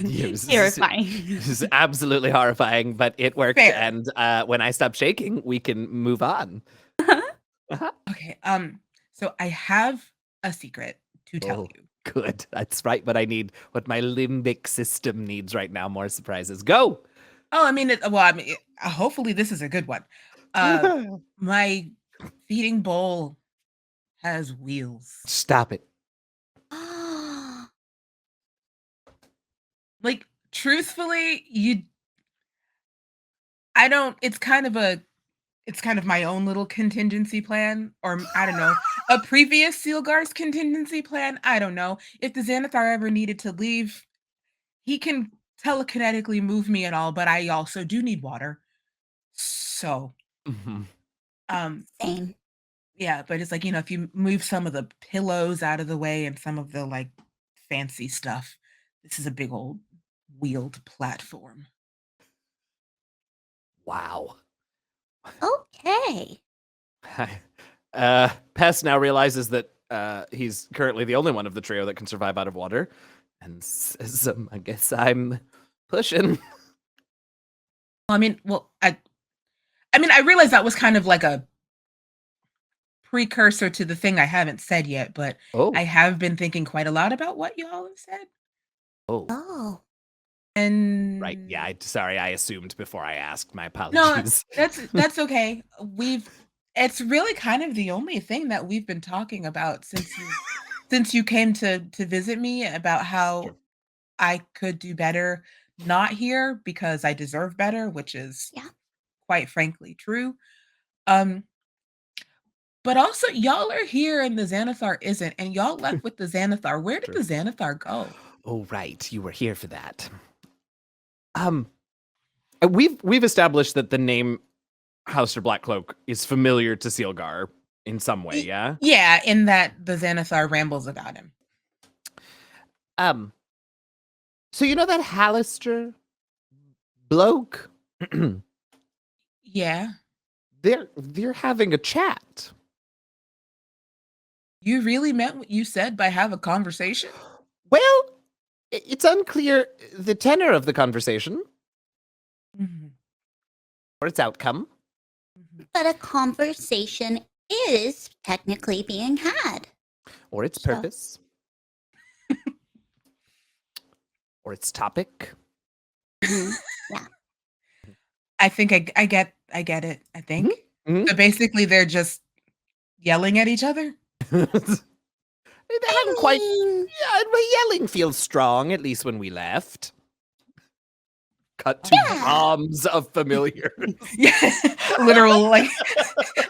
Yeah, this is- terrifying. This is absolutely horrifying, but it worked. Fair. And when I stop shaking, we can move on. Okay. So I have a secret to tell Oh, you. good. That's right. What I need, what my limbic system needs right now. More surprises. Go. Oh, I mean, hopefully this is a good one. My feeding bowl has wheels. Stop it. Like, truthfully, I don't. It's kind of my own little contingency plan, or I don't know, a previous Silgar's contingency plan. I don't know. If the Xanathar ever needed to leave, he can telekinetically move me and all, but I also do need water. So, Mhm. Same. yeah, but it's like, if you move some of the pillows out of the way and some of the like fancy stuff, this is a big old wheeled platform. Wow. Okay. Pest now realizes that he's currently the only one of the trio that can survive out of water, and says, "I guess I'm pushing." I mean, well, I realized that was kind of like a precursor to the thing I haven't said yet, but Oh, I have been thinking quite a lot about what y'all have said. oh, Oh. And right. Yeah. Sorry, I assumed before I asked. My no, apologies. that's okay. It's really kind of the only thing that we've been talking about since you came to visit me, about how Sure. I could do better not here because I deserve better, which is Yeah. quite frankly true. Um, but also y'all are here and the Xanathar isn't, and y'all left with the Xanathar. Where did Sure. the Xanathar go? Oh, right. You were here for that. We've established that the name Hauser Blackcloak is familiar to Silgar in some way. Yeah. Yeah, in that the Xanathar rambles about him. So you know that Hallister bloke? Yeah. They're having a chat. You really meant what you said by have a conversation? Well, it's unclear the tenor of the conversation Mhm, or its outcome. mhm. But a conversation is technically being had. Or its So- purpose. Or its topic. Mhm. I think I get it, I think. Mhm. So basically they're just yelling at each other? They haven't quite. Yeah, but yelling feels strong, at least when we left. Cut to Yeah. bombs of familiars. Yeah, literal, like,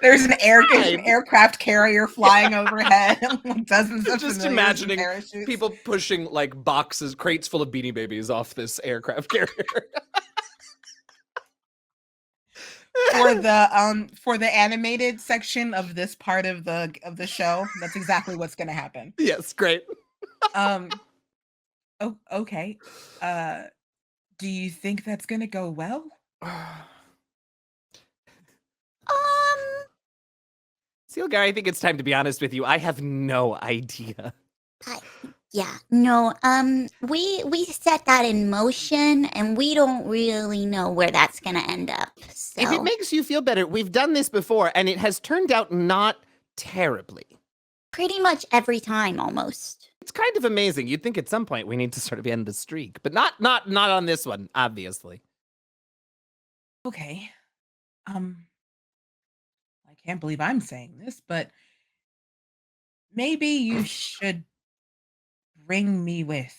there's an Fine. aircraft carrier flying overhead, like dozens of Just familiars in imagining parachutes. people pushing like boxes, crates full of Beanie Babies off this aircraft carrier. For the animated section of this part of the show, that's exactly what's gonna happen. Yes, great. Oh, okay. Do you think that's gonna go well? Silgar, I think it's time to be honest with you. I have no idea. Yeah, no, we set that in motion and we don't really know where that's gonna end up. So If it makes you feel better, we've done this before and it has turned out not terribly. pretty much every time almost. It's kind of amazing. You'd think at some point we need to sort of end the streak, but not on this one, obviously. Okay. I can't believe I'm saying this, but maybe you should bring me with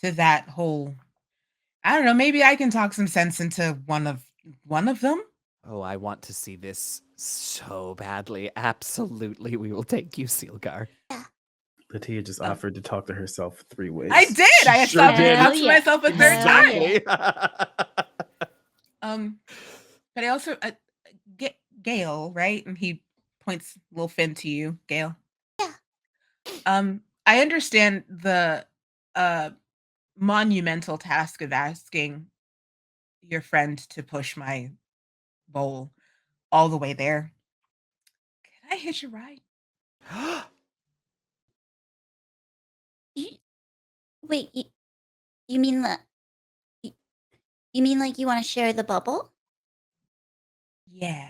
to that whole. I don't know, maybe I can talk some sense into one of them? Oh, I want to see this so badly. Absolutely, we will take you, Silgar. LaTia just Oh. offered to talk to herself 3 ways. I did. I Sure stopped did. talked to Yeah. myself a third Hell time. Exactly. But I also Gail, right? And he points little fin to you, Gail. Yeah. I understand the uh monumental task of asking your friend to push my bowl all the way there. Can I hitch a ride? Wait, you mean you mean like you want to share the bubble? Yeah.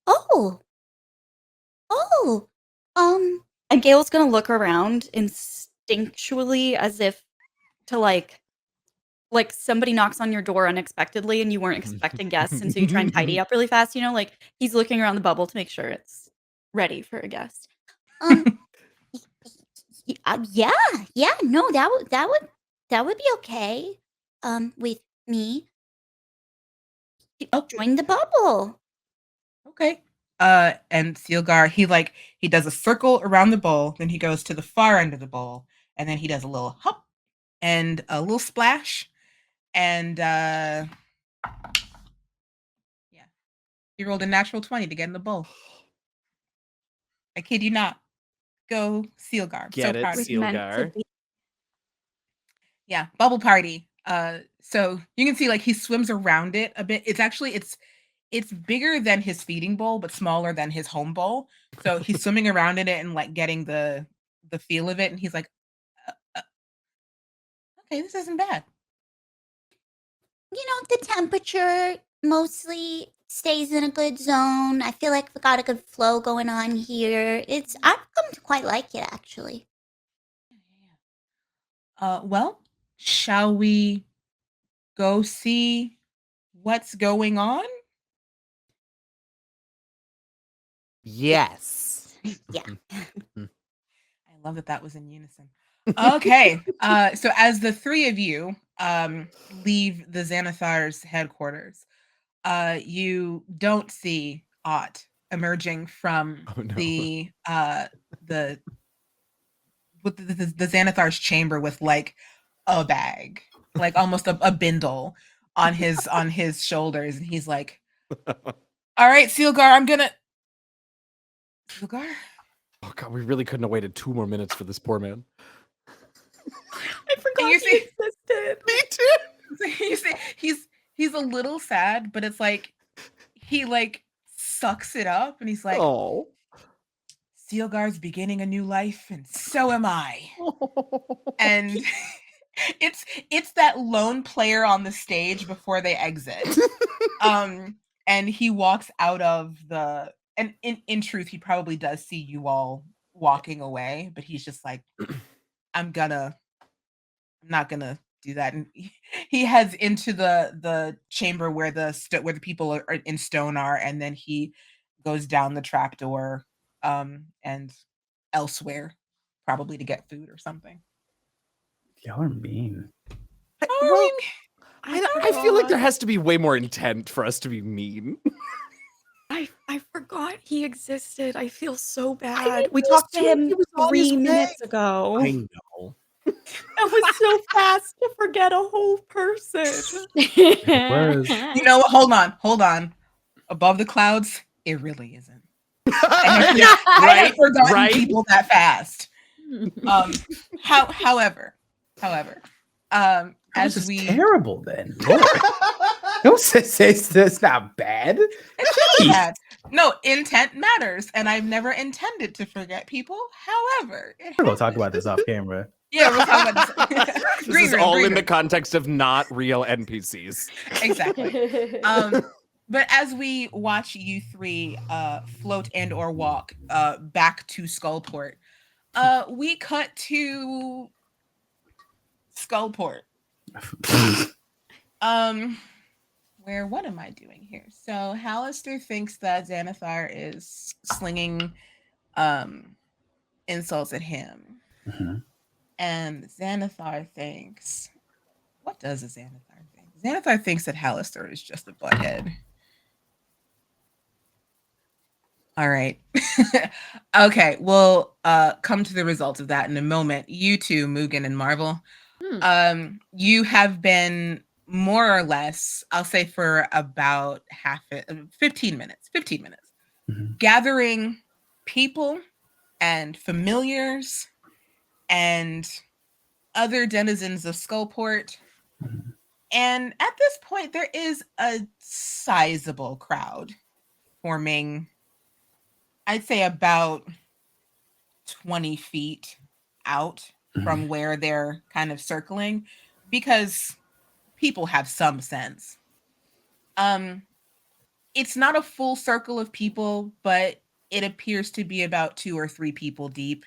Oh, oh, And Gail's gonna look around instinctually as if to like somebody knocks on your door unexpectedly and you weren't expecting guests, and so you try and tidy up really fast, like he's looking around the bubble to make sure it's ready for a guest. um, yeah, yeah. No, that would be okay. With me. Oh, Join the bubble. okay. And Silgar, he does a circle around the bowl, then he goes to the far end of the bowl, and then he does a little hop and a little splash, and yeah, he rolled a natural 20 to get in the bowl. I kid you not. Go Silgar. Get so it, proud of you. Silgar. Yeah, bubble party. So you can see like he swims around it a bit. It's bigger than his feeding bowl, but smaller than his home bowl. So he's swimming around in it and like getting the feel of it, and he's like, okay, this isn't bad. The temperature mostly stays in a good zone. I feel like we got a good flow going on here. I've come to quite like it, actually. Well, shall we go see what's going on? Yes. Yeah. I love that was in unison. Okay. So as the three of you leave the Xanathar's headquarters, you don't see Ott emerging from Oh, no. the Xanathar's chamber with like a bag, like almost a bindle on his shoulders, and he's like, "All right, Silgar, Silgar." Oh god, we really couldn't have waited 2 more minutes for this poor man. I forgot you he see- existed. Me too. You see, he's a little sad, but it's like he like sucks it up, and he's like, Oh. Silgar's beginning a new life, and so am I. And it's that lone player on the stage before they exit. And he walks out of the and in truth, he probably does see you all walking away, but he's just like, I'm not gonna do that. And he heads into the chamber where where the people are in stone are, and then he goes down the trapdoor and elsewhere, probably to get food or something. Y'all are mean. Well, I feel like there forgot. has to be way more intent for us to be mean. I forgot he existed. I feel so bad. I We feel talked to so- him he was on his 3 way. minutes ago. I know. That was so fast to forget a whole person. It was. You know what? Hold on. Above the clouds, it really isn't. I have forgotten right? people that fast. However, That was as just we terrible then. Lord. Don't say that's not bad. it's bad. No, intent matters, and I've never intended to forget people. However, We're gonna talk about this off camera. yeah, we'll talk about this. This is all Green in the room. context of not real NPCs. Exactly. But as we watch you three float and or walk back to Skullport, we cut to Skullport. Where what am I doing here? So Hallister thinks that Xanathar is slinging insults at him. Mhm. And Xanathar thinks, what does a Xanathar think? Xanathar thinks that Hallister is just a butthead. All right. Okay, we'll come to the results of that in a moment. You two, Mugen and Marvel, you have been more or less, I'll say for about 15 minutes, Mhm. gathering people and familiars and other denizens of Skullport. Mhm. And at this point, there is a sizable crowd forming, I'd say about 20 feet out from where they're kind of circling, because people have some sense. It's not a full circle of people, but it appears to be about 2 or 3 people deep.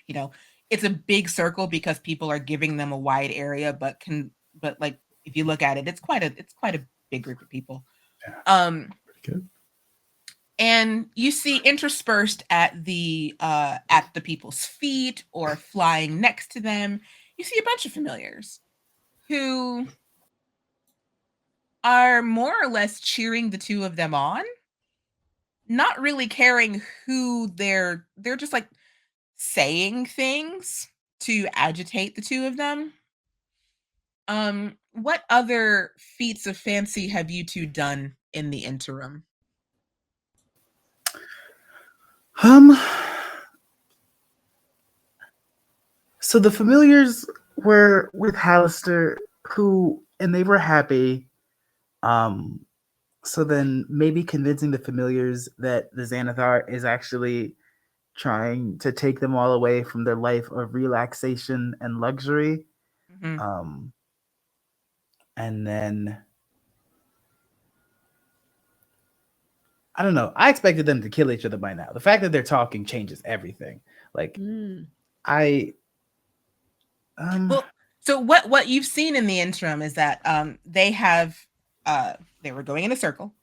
It's a big circle because people are giving them a wide area, but like if you look at it, it's quite a big group of people. Pretty good. And you see interspersed at the people's feet or flying next to them, you see a bunch of familiars who are more or less cheering the two of them on, not really caring who they're just like saying things to agitate the two of them. What other feats of fancy have you two done in the interim? So the familiars were with Hallister, and they were happy. So then maybe convincing the familiars that the Xanathar is actually trying to take them all away from their life of relaxation and luxury. Mhm. And then I don't know. I expected them to kill each other by now. The fact that they're talking changes everything. Like Well, so what you've seen in the interim is that they were going in a circle,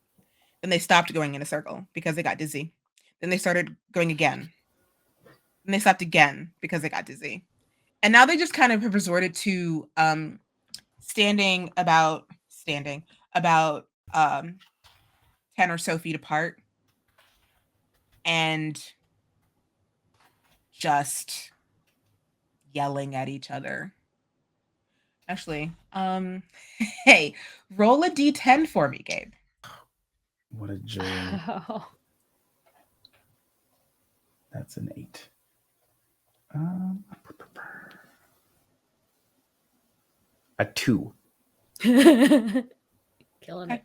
then they stopped going in a circle because they got dizzy. Then they started going again. And they stopped again because they got dizzy. And now they just kind of have resorted to standing about 10 or so feet apart and just yelling at each other. Actually, hey, roll a d10 for me, Gabe. What a joy. That's an 8. A 2. Killing Okay. it.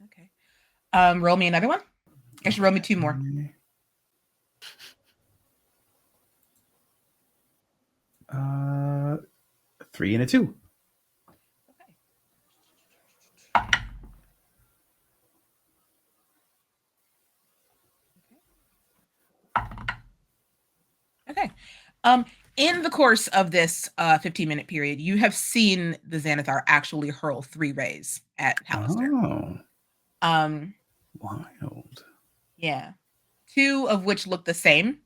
Okay. Roll me another one. I should roll me 2 more. 3 and a 2. Okay. In the course of this 15-minute period, you have seen the Xanathar actually hurl 3 rays at Hallister. Oh, wild. Yeah. 2 of which look the same,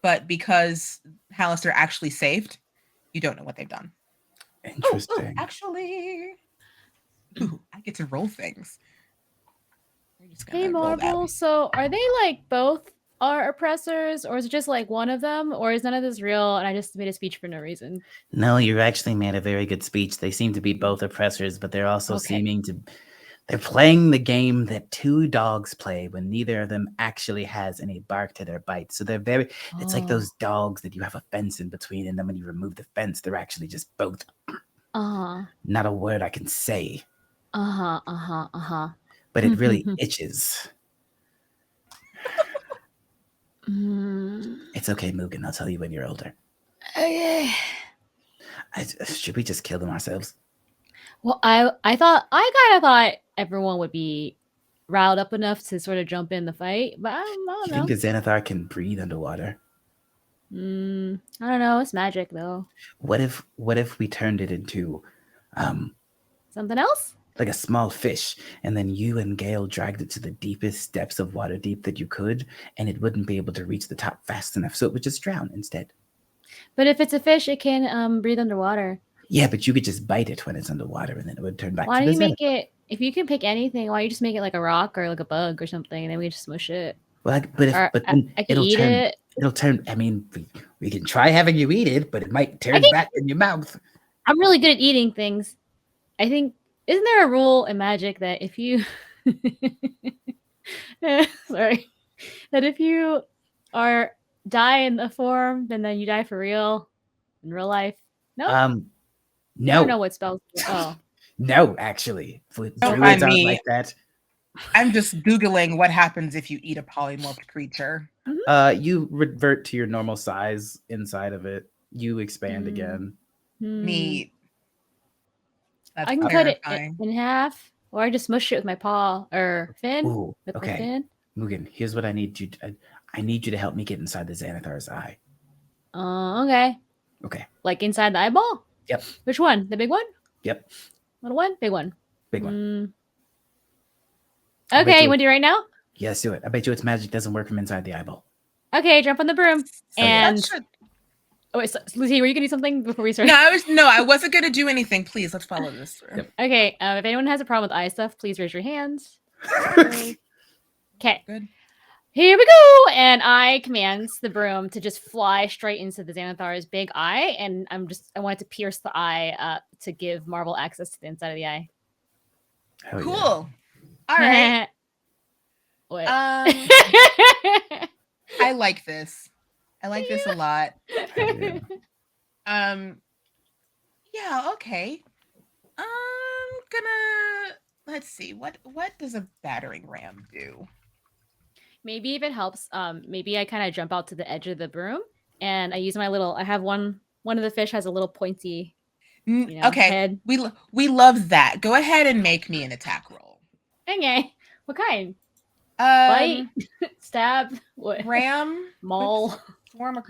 but because Hallister actually saved, you don't know what they've done. Interesting. Actually, I get to roll things. We're just Hey, gonna roll that. Marvel. So are they like both are oppressors, or is it just like one of them, or is none of this real and I just made a speech for no reason? No, you actually made a very good speech. They seem to be both oppressors, but they're also Okay. they're playing the game that 2 dogs play when neither of them actually has any bark to their bite. So they're it's like those dogs that you have a fence in between, and then when you remove the fence, they're actually just both not a word I can say. But it really itches. It's okay, Mugen. I'll tell you when you're older. Okay. Should we just kill them ourselves? Well, I kind of thought everyone would be riled up enough to sort of jump in the fight, but I don't You know. think the Xanathar can breathe underwater? I don't know. It's magic, though. What if we turned it into something else? Like a small fish, and then you and Gale dragged it to the deepest depths of Waterdeep that you could, and it wouldn't be able to reach the top fast enough, so it would just drown instead. But if it's a fish, it can breathe underwater. Yeah, but you could just bite it when it's underwater, and then it would turn back Why to don't the you make it? If you can pick anything, why don't you just make it like a rock or like a bug or something, and then we just smush it? Well, but then I can eat it. It'll turn. I mean, we can try having you eat it, but it might turn back in your mouth. I'm really good at eating things. I think. Isn't there a rule in magic that if you sorry, that if you die in the form, then you die for real in real life? No. No. I don't know what spells. Oh. No, actually, Don't mind druids aren't me. like that. I'm just Googling what happens if you eat a polymorphed creature. You revert to your normal size inside of it. You expand again. Neat. That's I can cut it terrifying. in half, or I just mush it with my paw or fin. Ooh, With my okay. fin. Mugen, here's what I need you to, I need you to help me get inside the Xanathar's eye. Okay. Okay. Like inside the eyeball? Yep. Which one? The big one? Yep. Little one? Big one. Big one. Okay, bet you- you want to do it right now? Yeah, let's do it. I bet you its magic doesn't work from inside the eyeball. Okay, jump on the broom. yeah. And oh wait, so, Lucy, were you gonna do something before we start? No, I wasn't gonna do anything. Please, let's follow this through. Yep. Okay, if anyone has a problem with eye stuff, please raise your hands. Okay. Good. Here we go! And I commands the broom to just fly straight into the Xanathar's big eye, and I want it to pierce the eye to give Marvel access to the inside of the eye. Hell Cool. yeah. All right. What? I like this. I like this a lot. Hell yeah. Yeah, okay. I'm gonna let's see. What does a battering ram do? Maybe if it helps, maybe I kind of jump out to the edge of the broom and I use my little. I have one of the fish has a little pointy, Okay, head. we love that. Go ahead and make me an attack roll. Okay, what kind? Bite, stab, what? Ram, Maul. swarm of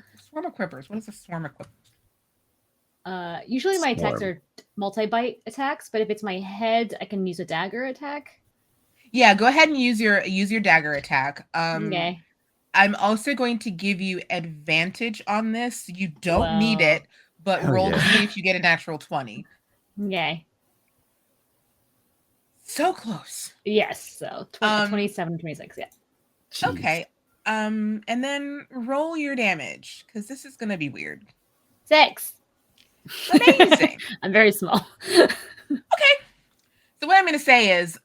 quippers. What is a swarm of quippers? Usually my attacks Swarm. are multi-bite attacks, but if it's my head, I can use a dagger attack. Yeah, go ahead and use your dagger attack. Okay. I'm also going to give you advantage on this. You don't need Wow. it, but Hell roll yeah. to see if you get a natural 20. Okay. So close. Yes. So 27, 26. Yeah. Jeez. Okay. And then roll your damage because this is gonna be weird. 6. Amazing. I'm very small. Okay. So what I'm gonna say is,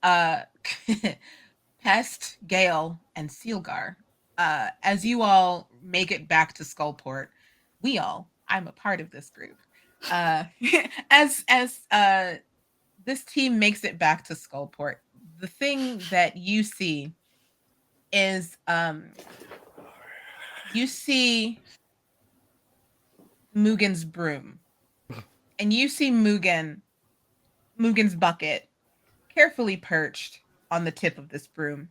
Pest, Gale, and Silgar, as you all make it back to Skullport, I'm a part of this group. As this team makes it back to Skullport, the thing that you see is you see Mugen's broom, and you see Mugen's bucket carefully perched on the tip of this broom,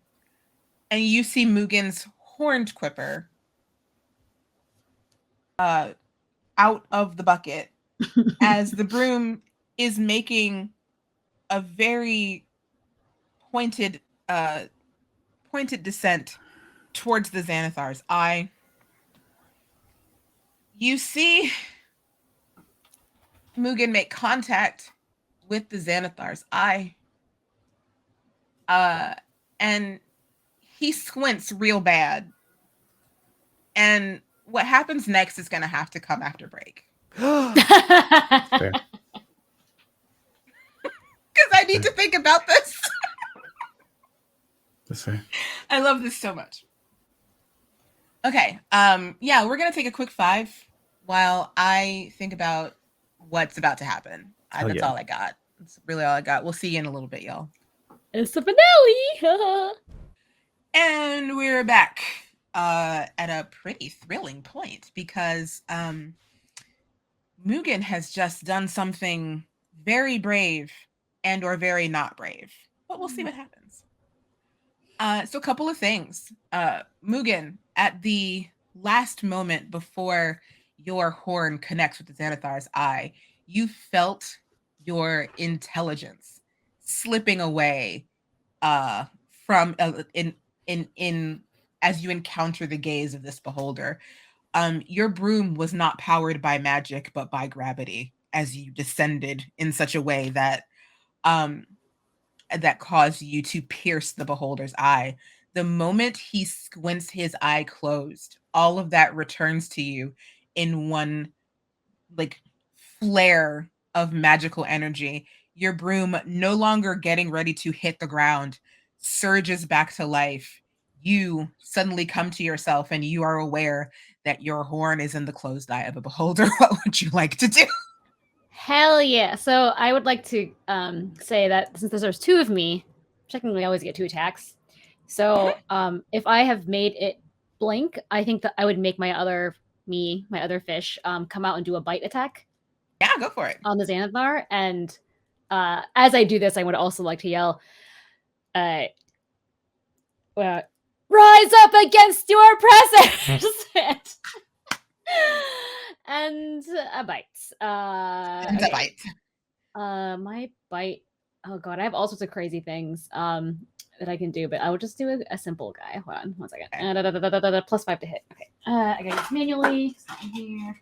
and you see Mugen's horned quipper out of the bucket as the broom is making a very pointed descent towards the Xanathar's eye. You see Mugen make contact with the Xanathar's eye. And he squints real bad. And what happens next is going to have to come after break. Fair. Because I need to think about this. That's fair. I love this so much. Okay. Yeah, we're going to take a quick 5 while I think about what's about to happen. That's yeah. all I got. That's really all I got. We'll see you in a little bit, y'all. It's the finale. And we're back at a pretty thrilling point because Mugen has just done something very brave and or very not brave. But we'll see what happens. So a couple of things. Mugen, at the last moment before your horn connects with the Xanathar's eye, you felt your intelligence slipping away from in as you encounter the gaze of this beholder. Your broom was not powered by magic but by gravity as you descended in such a way that that caused you to pierce the beholder's eye. The moment he squints his eye closed, all of that returns to you in one like flare of magical energy. Your broom, no longer getting ready to hit the ground, surges back to life. You suddenly come to yourself and you are aware that your horn is in the closed eye of a beholder. What would you like to do? Hell yeah. So I would like to say that since there's 2 of me, technically I always get 2 attacks. So if I have made it blink, I think that I would make my other fish, come out and do a bite attack. Yeah, go for it. On the Xanathar. And as I do this, I would also like to yell, rise up against your oppressors! And a bite. And a bite. My bite. Oh god, I have all sorts of crazy things that I can do, but I will just do a simple guy. Hold on, 1 second. +5 to hit. Okay, I gotta use manually. Here.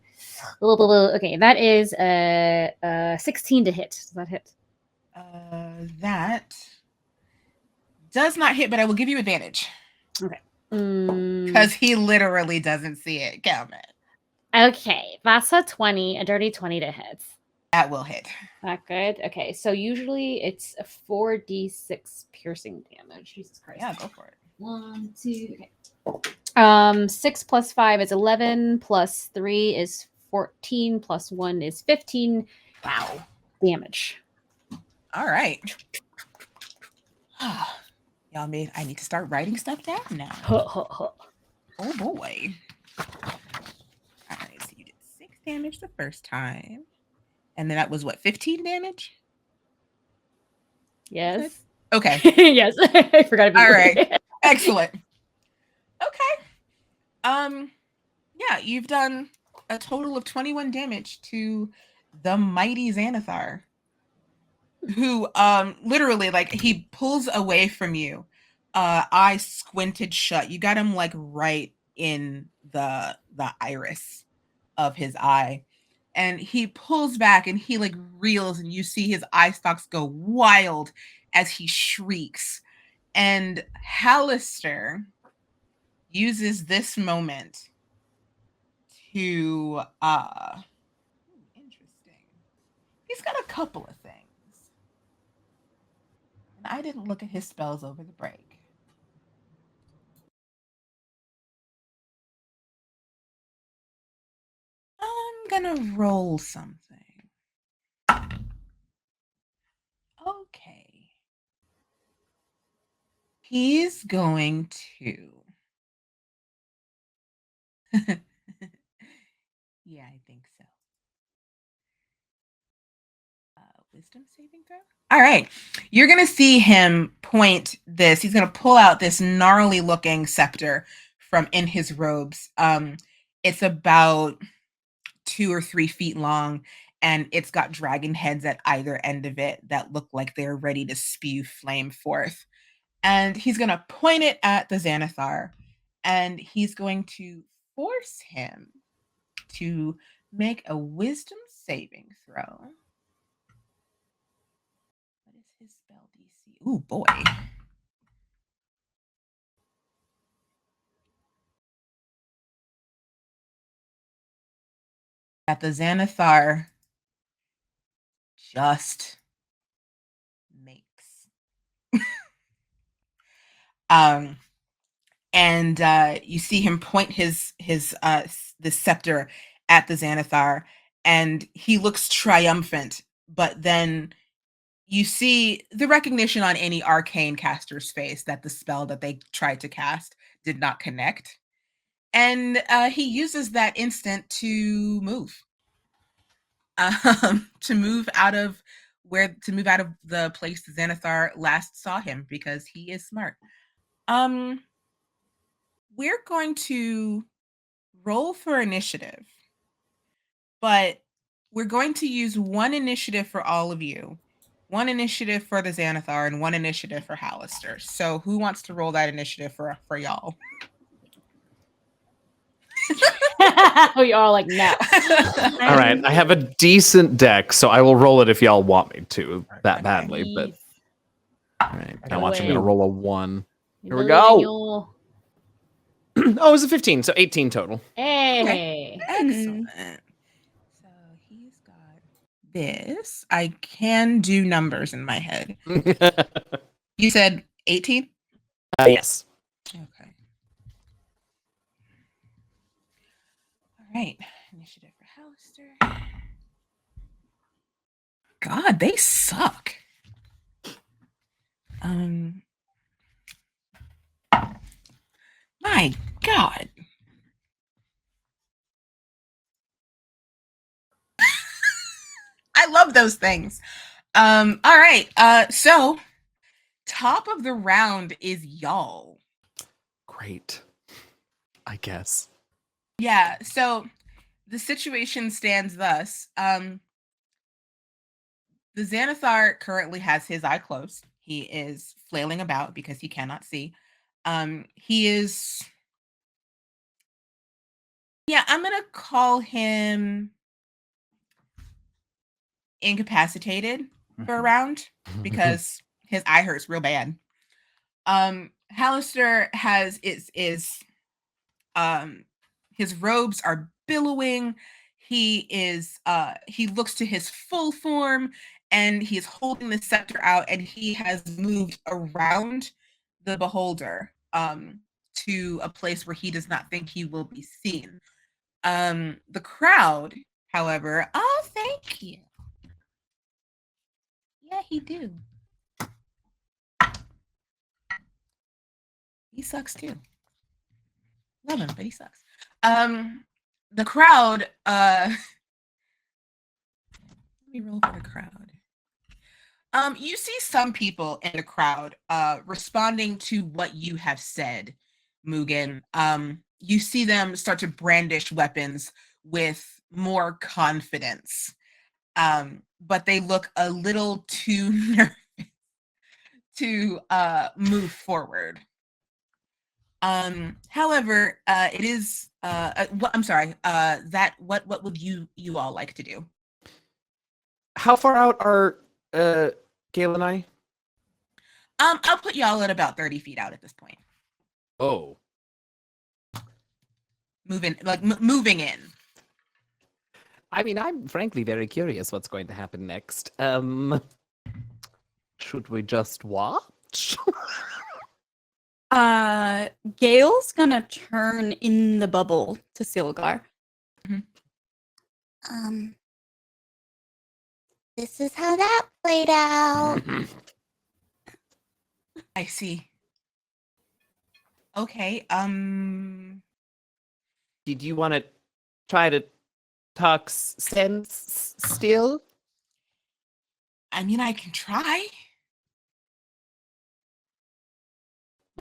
Okay, that is 16 to hit. Does that hit? That does not hit, but I will give you advantage. Okay. Because he literally doesn't see it. Count it. Okay, that's a 20, a dirty 20 to hit. That will hit. Not good. Okay, so usually it's a 4d6 piercing damage. Jesus Christ. Yeah, go for it. 1, 2. Okay. 6 plus 5 is 11. Plus 3 is 14. Plus 1 is 15. Wow. Damage. All right. Y'all made. I need to start writing stuff down now. Oh boy. All right. So you did 6 damage the first time. And then that was what, 15 damage? Yes. Okay. Yes. I forgot about All right. Excellent. Okay. Yeah, you've done a total of 21 damage to the mighty Xanathar, who literally, like, he pulls away from you. Eyes squinted shut. You got him like right in the iris of his eye. And he pulls back and he like reels, and you see his eye stalks go wild as he shrieks. And Hallister uses this moment to interesting. He's got a couple of things. And I didn't look at his spells over the break. I'm gonna roll something. Okay. He's going to. Yeah, I think so. Wisdom saving throw? All right. You're going to see him point this. He's going to pull out this gnarly looking scepter from in his robes. It's about 2 or 3 feet long, and it's got dragon heads at either end of it that look like they're ready to spew flame forth. And he's going to point it at the Xanathar, and he's going to force him to make a wisdom saving throw. What is his spell DC? Ooh, boy. That the Xanathar just makes. And you see him point his the scepter at the Xanathar, and he looks triumphant. But then you see the recognition on any arcane caster's face that the spell that they tried to cast did not connect, and he uses that instant to move. To move out of the place the Xanathar last saw him, because he is smart. We're going to roll for initiative, but we're going to use 1 initiative for all of you, 1 initiative for the Xanathar, and 1 initiative for Hallister. So who wants to roll that initiative for y'all? We all like, no. All right, I have a decent deck, so I will roll it if y'all want me to that badly. But all right, now watch. I'm gonna roll a 1. Here we go. Oh, it was a 15, so 18 total. Hey. Okay. Excellent. So he's got this. I can do numbers in my head. You said 18? Yes. Okay. All right. Initiative for Hallister. God, they suck. My God. I love those things. All right. So top of the round is y'all. Great. I guess. Yeah, so the situation stands thus. The Xanathar currently has his eye closed. He is flailing about because he cannot see. He is, yeah, I'm gonna call him incapacitated for a round because his eye hurts real bad. Hallister has his robes are billowing. He looks to his full form and he is holding the scepter out and he has moved around the beholder to a place where he does not think he will be seen. The crowd, however, oh, thank you. Yeah, he do. He sucks too. Love him, but he sucks. The crowd, let me roll for the crowd. You see some people in the crowd responding to what you have said, Mugen. You see them start to brandish weapons with more confidence. But they look a little too nervous to move forward. However, it is I'm sorry, what would you all like to do? How far out are Gail and I? I'll put y'all at about 30 feet out at this point. Oh. Moving in. I mean, I'm frankly very curious what's going to happen next. Should we just watch? Gail's gonna turn in the bubble to Silgar. This is how that played out. I see. Okay, Did you want to try to talk sense still? I mean, I can try.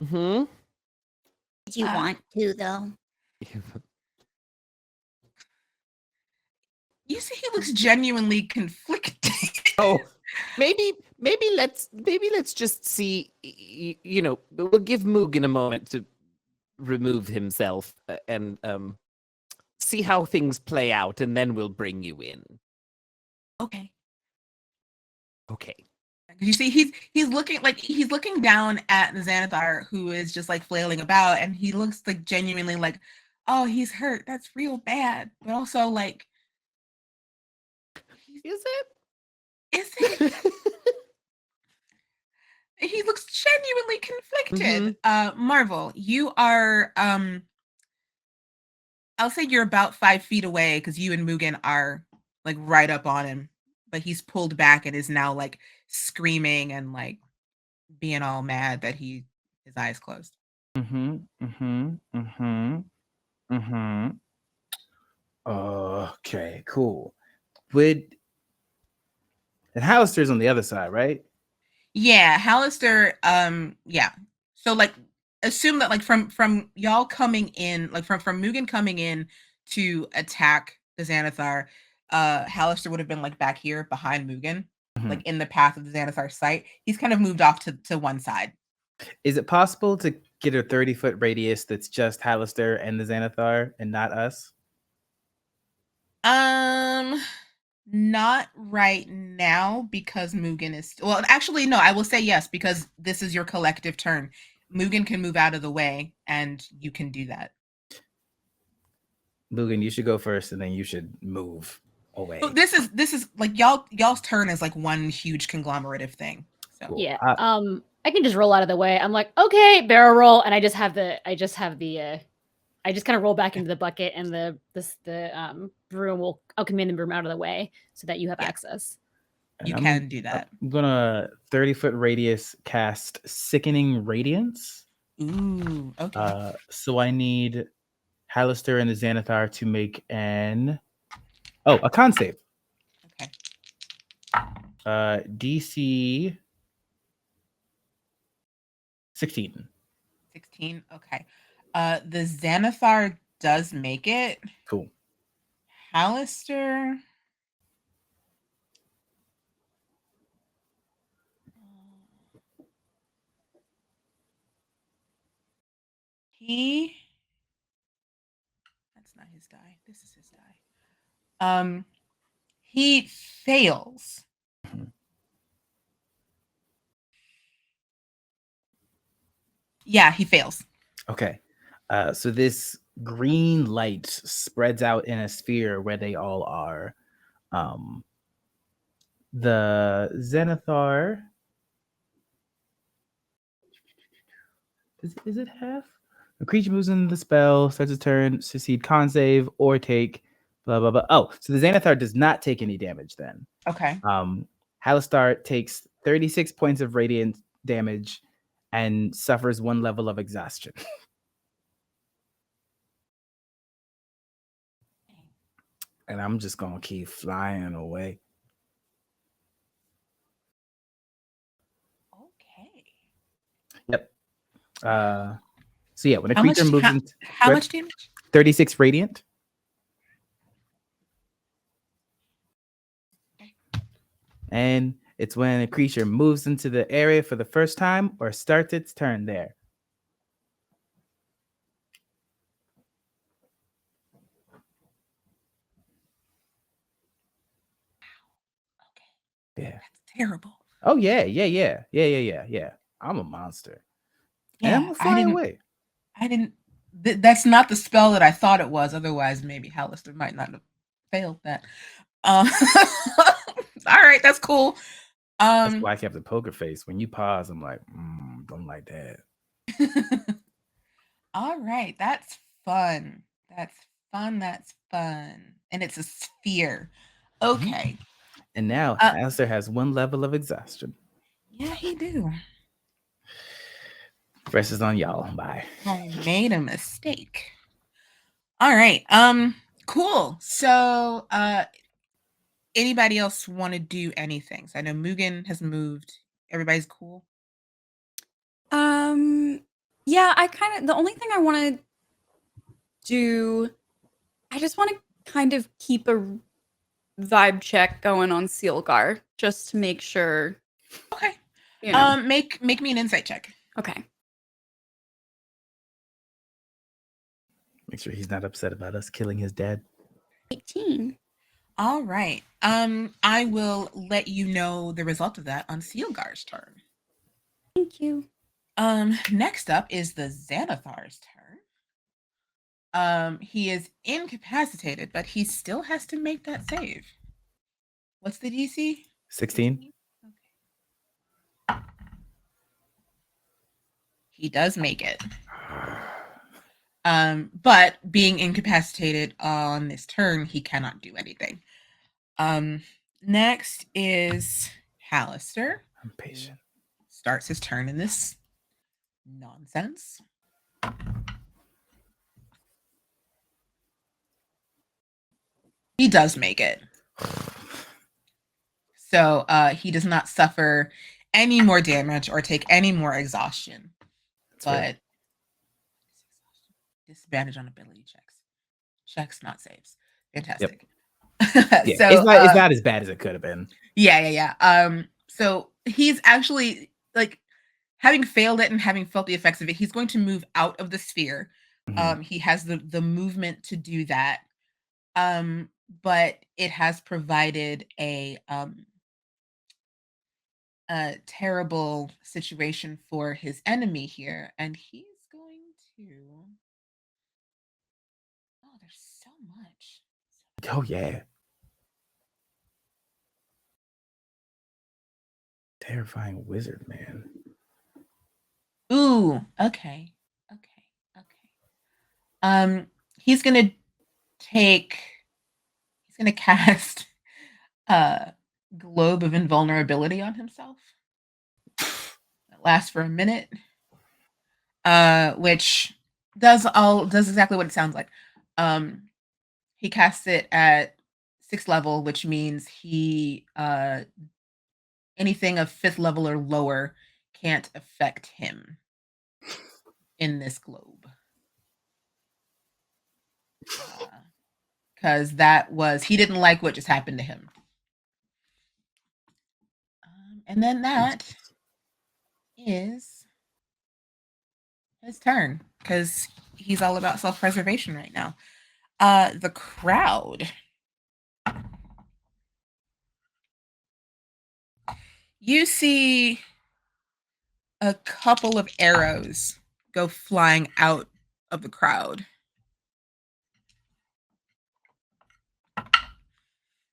Mm-hmm. Do you want to, though? You see, he looks genuinely conflicted. Oh, maybe let's just see. You know, we'll give Mugen a moment to remove himself and see how things play out, and then we'll bring you in. Okay. Okay. You see, he's looking down at the Xanathar, who is just like flailing about, and he looks like genuinely like, oh, he's hurt. That's real bad. But also like, Is it? is it? He looks genuinely conflicted. Marvel, you are I'll say you're about 5 feet away because you and Mugen are like right up on him, but he's pulled back and is now like screaming and like being all mad that his eyes closed. Okay, cool. And Hallister's on the other side, right? Yeah, Hallister, yeah. So like assume that like from y'all coming in, like from Mugen coming in to attack the Xanathar, Hallister would have been like back here behind Mugen, like in the path of the Xanathar sight. He's kind of moved off to one side. Is it possible to get a 30-foot radius that's just Hallister and the Xanathar and not us? Not right now because Mugen is well, actually no, I will say yes because this is your collective turn. Mugen can move out of the way and you can do that. Mugen, you should go first and then you should move away. So this is like y'all's turn is like one huge conglomerative thing. So Cool. Yeah. I can just roll out of the way. I'm like, okay, barrel roll, and I just kind of roll back into the bucket, and the broom I'll command the broom out of the way so that you have access. And You can do that. I'm gonna 30-foot radius cast Sickening Radiance. Ooh, okay. So I need Hallister and the Xanathar to make a con save. Okay. DC 16. 16. Okay. The Xanathar does make it. Cool. Hallister. That's not his die. This is his die. He fails. Yeah, he fails. Okay. So this green light spreads out in a sphere where they all are. The Xanathar. Is it half? A creature moves into the spell, starts its turn, succeed con save, or take blah blah blah. Oh, so the Xanathar does not take any damage then. Okay. Halistar takes 36 points of radiant damage and suffers 1 level of exhaustion. And I'm just gonna keep flying away. Okay. Yep. So yeah, when a creature moves into how much damage? 36 radiant. And it's when a creature moves into the area for the first time or starts its turn there. Okay. Yeah. That's terrible. Oh yeah. I'm a monster. And I'm Yeah, gonna fly away. I didn't. That's not the spell that I thought it was. Otherwise, maybe Hallister might not have failed that. All right, that's cool. That's why I kept a poker face. When you pause, I'm like, don't like that. All right, that's fun. That's fun. And it's a sphere. Okay. And now Alistair has 1 level of exhaustion. Yeah, he do. Rest is on y'all. Bye. I made a mistake. All right. Cool. So anybody else want to do anything? So I know Mugen has moved. Everybody's cool. Yeah, the only thing I want to do, I just want to kind of keep a vibe check going on Silgar just to make sure. Okay. You know. Make me an insight check. Okay. Make sure he's not upset about us killing his dad. 18. All right. I will let you know the result of that on Silgar's turn. Thank you. Next up is the Xanathar's turn. He is incapacitated, but he still has to make that save. What's the DC? 16. Okay. He does make it. But being incapacitated on this turn, he cannot do anything. Next is Hallister. I'm patient. Starts his turn in this nonsense. He does make it. So he does not suffer any more damage or take any more exhaustion. But disadvantage on ability checks, not saves. Fantastic. Yep. Yeah, so, it's not as bad as it could have been. Yeah. So he's actually like having failed it and having felt the effects of it. He's going to move out of the sphere. Mm-hmm. He has the movement to do that. But it has provided a terrible situation for his enemy here, and he's going to. Oh, there's so much. Oh yeah. Terrifying wizard, man. Ooh, okay. He's gonna cast globe of invulnerability on himself. It lasts for a minute, which does exactly what it sounds like. He casts it at 6th level, which means he anything of 5th level or lower can't affect him in this globe. Because he didn't like what just happened to him. And then that is his turn, because he's all about self-preservation right now. The crowd. You see a couple of arrows go flying out of the crowd.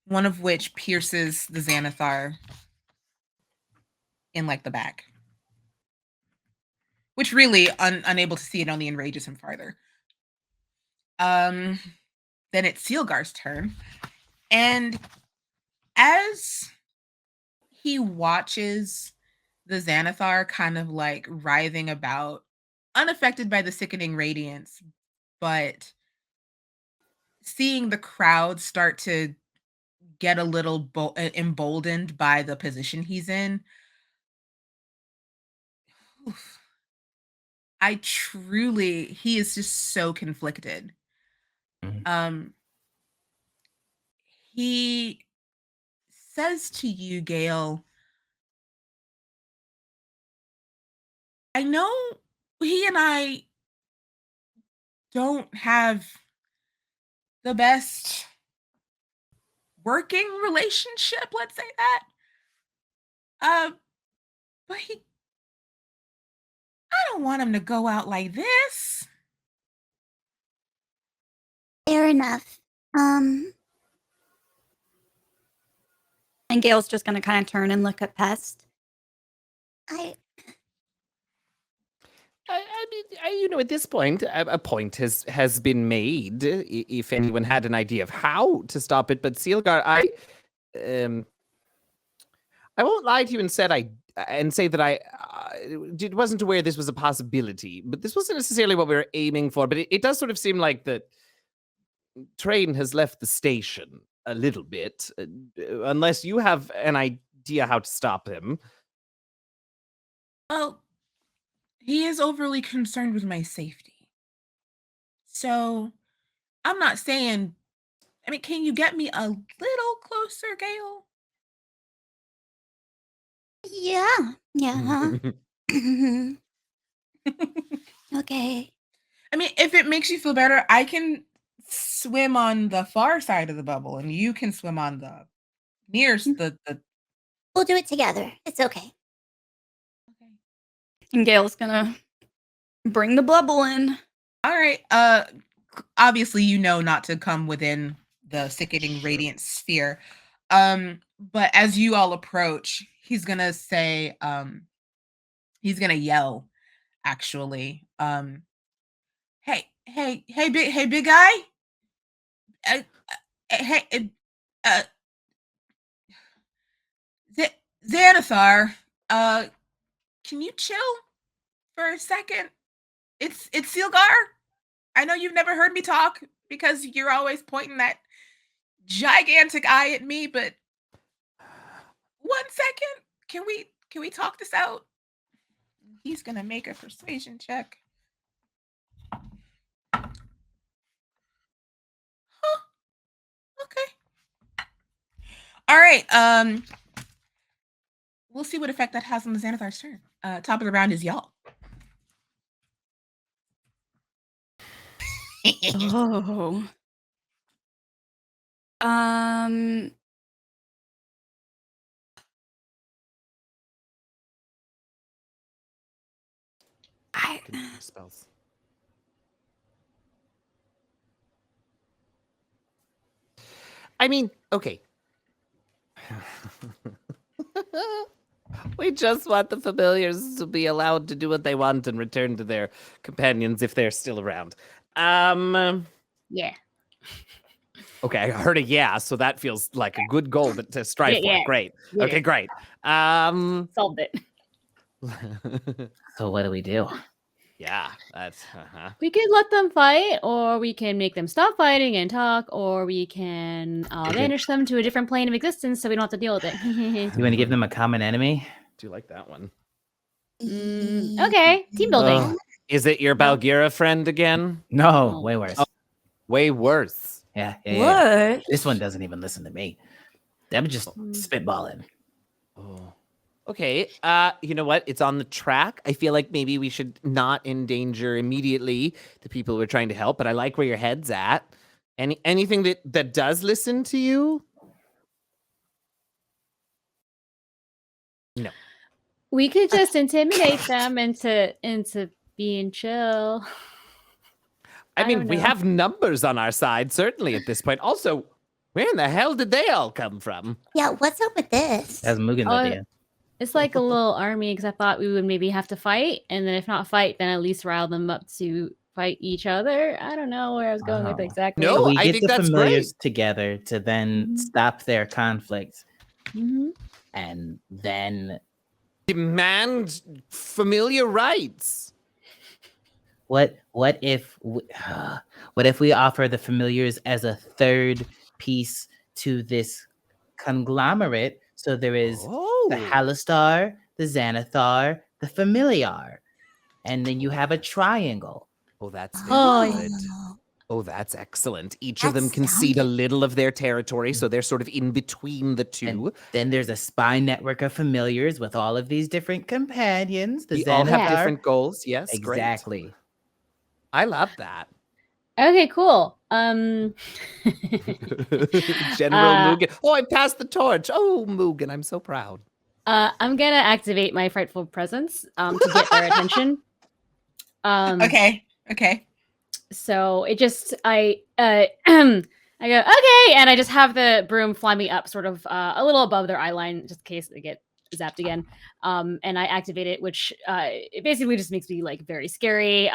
One of which pierces the Xanathar in like the back. Which really, unable to see it, only enrages him farther. Then it's Silgar's turn. And as he watches the Xanathar kind of like writhing about, unaffected by the sickening radiance, but seeing the crowd start to get a little emboldened by the position he's in, he is just so conflicted. He says to you, Gale, I know he and I don't have the best working relationship, let's say that. But I don't want him to go out like this. Fair enough. And Gail's just going to kind of turn and look at Pest. I mean, at this point, a point has been made. If anyone had an idea of how to stop it, but Silgar, I won't lie to you and say that I wasn't aware this was a possibility. But this wasn't necessarily what we were aiming for. But it does sort of seem like the train has left the station a little bit, unless you have an idea how to stop him. Well, he is overly concerned with my safety. So, I'm not saying, I mean, can you get me a little closer, Gale? Yeah. Okay. I mean, if it makes you feel better, I can swim on the far side of the bubble and you can swim on the nearest the We'll do it together. It's okay. Okay. And Gail's going to bring the bubble in. All right. Obviously you know not to come within the sickening radiant sphere. But as you all approach, he's going to say he's going to yell actually. Hey, big guy. Xanathar, can you chill for a second? It's Silgar. I know you've never heard me talk because you're always pointing that gigantic eye at me, but 1 second. Can we talk this out? He's gonna make a persuasion check. Huh. Okay. All right. We'll see what effect that has on the Xanathar's turn. Top of the round is y'all. Oh. Spells. I mean, okay. We just want the familiars to be allowed to do what they want and return to their companions if they're still around. Yeah. Okay, I heard a yeah, so that feels like a good goal to strive for. Yeah. Great. Yeah. Okay, great. Solved it. So what do we do? Yeah, that's We could let them fight, or we can make them stop fighting and talk, or we can banish them to a different plane of existence so we don't have to deal with it. You want to give them a common enemy? Do you like that one? Okay, team building. Is it your Balgira friend again? No, Oh. way worse. Oh. Way worse. Yeah. What? This one doesn't even listen to me. Them just spitballing. Oh. Okay. You know what? It's on the track. I feel like maybe we should not endanger immediately the people we're trying to help, but I like where your head's at. Anything that does listen to you? No. We could just intimidate them into being chill. I mean, don't we know. have numbers on our side, certainly at this point. Also, where in the hell did they all come from? Yeah, what's up with this? That's Mugen's Oh, idea. It's like a little army because I thought we would maybe have to fight, and then if not fight, then at least rile them up to fight each other. I don't know where I was going with Oh. it exactly. No, we I get think the that's familiars great. together to then Mhm. stop their conflict, Mhm. and then Demand familiar rights. what if what if we offer the familiars as a third piece to this conglomerate? So there is the Halistar, the Xanathar, the familiar, and then you have a triangle. Oh, that's Oh, very good. Oh, Oh, that's excellent. Each of That them concede a sounded- little of their territory, so they're sort of in between the two. And then there's a spy network of familiars with all of these different companions. The We all have Xanathar. different goals. Yes, Exactly. Great. I love that. Okay, cool. General Mugen. Oh, I passed the torch. Oh, Mugen, I'm so proud. I'm gonna activate my frightful presence to get their attention. Okay. So it just I I go okay, and I just have the broom fly me up, sort of a little above their eye line, just in case they get zapped again. And I activate it, which it basically just makes me like very scary.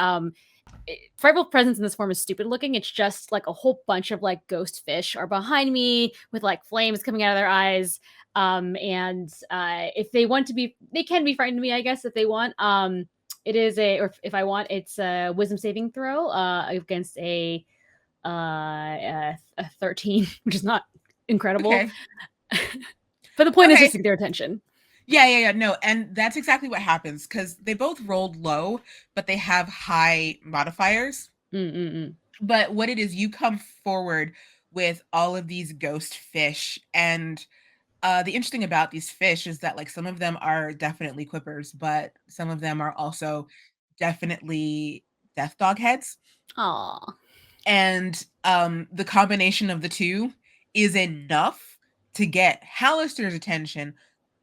Frightful presence in this form is stupid looking. It's just like a whole bunch of like ghost fish are behind me with like flames coming out of their eyes. And if they want to be, they can be frightened of me, I guess, if they want. It is or if I want, it's a wisdom saving throw against a 13, which is not incredible. Okay. But the point is Okay. just to get their attention. Yeah. No, and that's exactly what happens because they both rolled low, but they have high modifiers. But what it is, you come forward with all of these ghost fish, and the interesting about these fish is that like some of them are definitely quippers, but some of them are also definitely death dog heads. Aw. And the combination of the two is enough to get Hallister's attention,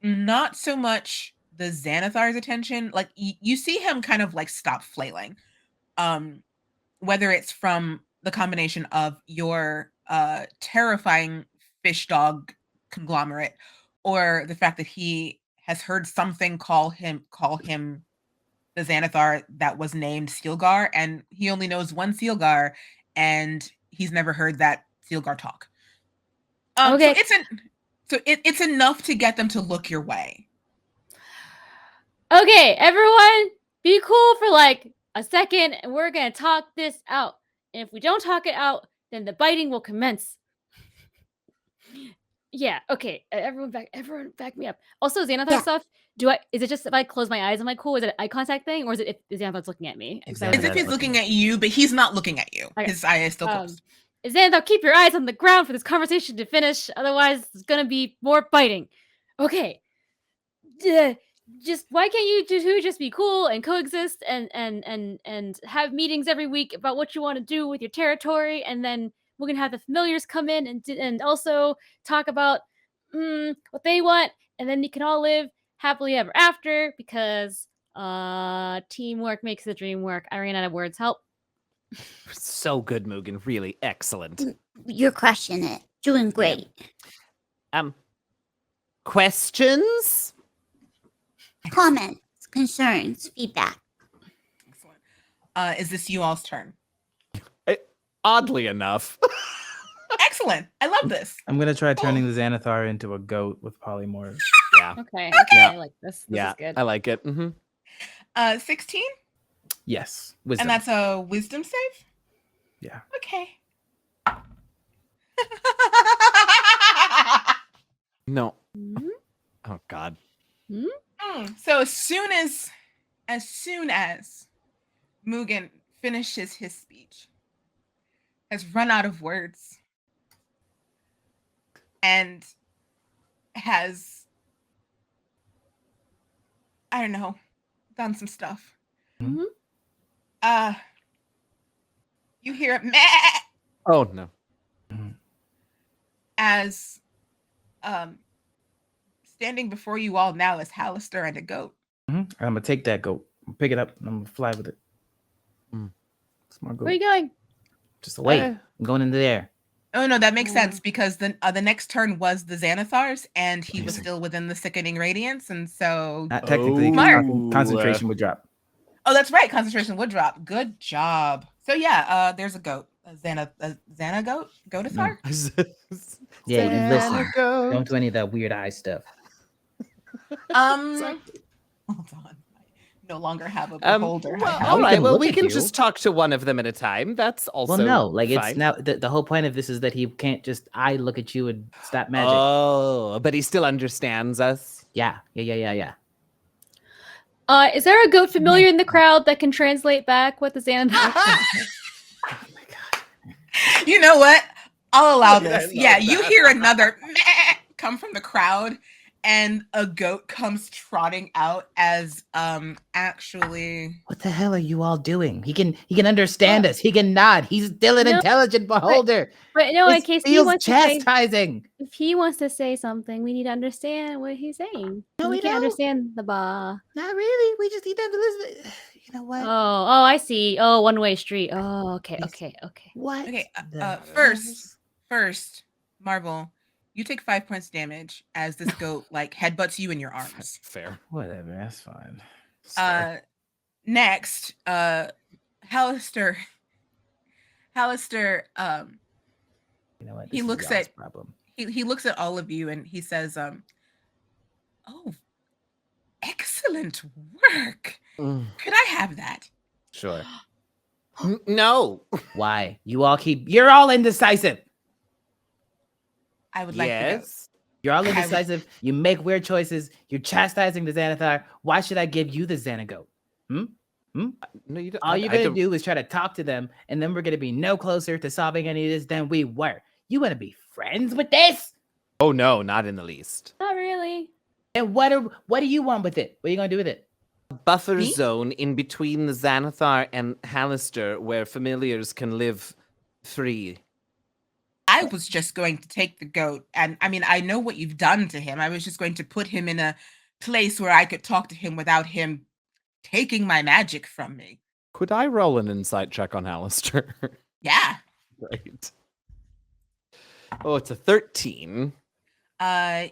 not so much the Xanathar's attention. Like you see him kind of like stop flailing. Whether it's from the combination of your terrifying fish dog conglomerate or the fact that he has heard something call him the Xanathar that was named Silgar, and he only knows one Silgar, and he's never heard that Silgar talk. Okay. So it's enough to get them to look your way. Okay, everyone, be cool for like a second, and we're gonna talk this out. And if we don't talk it out, then the biting will commence. Yeah. Okay. Everyone back me up. Also, Xanathar Yeah. stuff. Is it just if I close my eyes, am I cool? Is it an eye contact thing, or is it if Xanathar's looking at me? 'Cause I was As if he's looking at you, but he's not looking at you. Okay. His eye is still closed. Xanathar, keep your eyes on the ground for this conversation to finish. Otherwise, it's gonna be more biting. Okay. Just why can't you two just be cool and coexist and have meetings every week about what you want to do with your territory, and then we're gonna have the familiars come in and also talk about what they want, and then you can all live happily ever after because teamwork makes the dream work. I ran out of words. Help. So good, Mugen. Really excellent. You're crushing it. Doing great. Questions? Comments, concerns, feedback. Excellent. Is this you all's turn? Oddly enough. Excellent. I love this. I'm gonna try turning the Xanathar into a goat with polymorph. Yeah. Okay. Yeah. I like this. This Yeah. is good. I like it. 16, Yes, wisdom. and that's a wisdom save. Yeah. Okay. No. Mhm. Oh God. So as soon as Mugen finishes his speech, has run out of words, and has, I don't know, done some stuff. Mhm. You hear meh Oh no. as standing before you all now is Hallister and a goat. I'm gonna take that goat, pick it up, and I'm gonna fly with it. Smart goat. Where are you going? Just wait. I'm going into there. Oh no, that makes sense because the next turn was the Xanathars, and he was Amazing. still within the sickening radiance, and so Not technically, 'cause Smart. concentration would drop. oh, that's right, concentration would drop. Good job. So yeah, there's a goat, a Xana goat, Goatathar. Yeah, you listen. Xanago. Don't do any of that weird eye stuff. Hold on, I no longer have a beholder. Well, I all we right. can Well, look we at can you. just talk to one of them at a time. That's also Well, no, like fine. it's now the whole point of this is that he can't just I look at you and stop magic. Oh, but he still understands us. Yeah. Is there a goat familiar in the crowd that can translate back what the Xanathar? Oh my god. You know what? I'll allow Wait, I this. love Yeah, you that. hear another meh come from the crowd, and a goat comes trotting out as actually. What the hell are you all doing? He can understand us. He can nod. He's still an intelligent beholder. But no, in This case he feels wants to say, chastising. if he wants to say something, we need to understand what he's saying. No, we we can't don't. understand the ba. Not really. We just need them to listen. You know what? Oh, I see. Oh, one-way street. Oh, okay. What? Okay, the- first, Marvel, you take 5 points damage as this goat like headbutts you in your arms. Fair. Whatever, that's fine. Next, Hallister, You know what? he This is looks y'all's at- problem. he looks at all of you and he says, "Oh, excellent work. Could I have that?" Sure. No. Why? You're all indecisive. I would like the goat. Yes. You're all I would- indecisive. You make weird choices. You're chastising the Xanathar. Why should I give you the Xanagoat? No, you don't. All you're I gonna don't- do is try to talk to them, and then we're gonna be no closer to solving any of this than we were. You wanna be friends with this? Oh no, not in the least. Not really. And what do you want with it? What are you gonna do with it? Buffer Me? zone in between the Xanathar and Hallister where familiars can live free. I was just going to take the goat, and I mean, I know what you've done to him. I was just going to put him in a place where I could talk to him without him taking my magic from me. Could I roll an insight check on Hallister? Yeah. Right. Oh, it's a 13.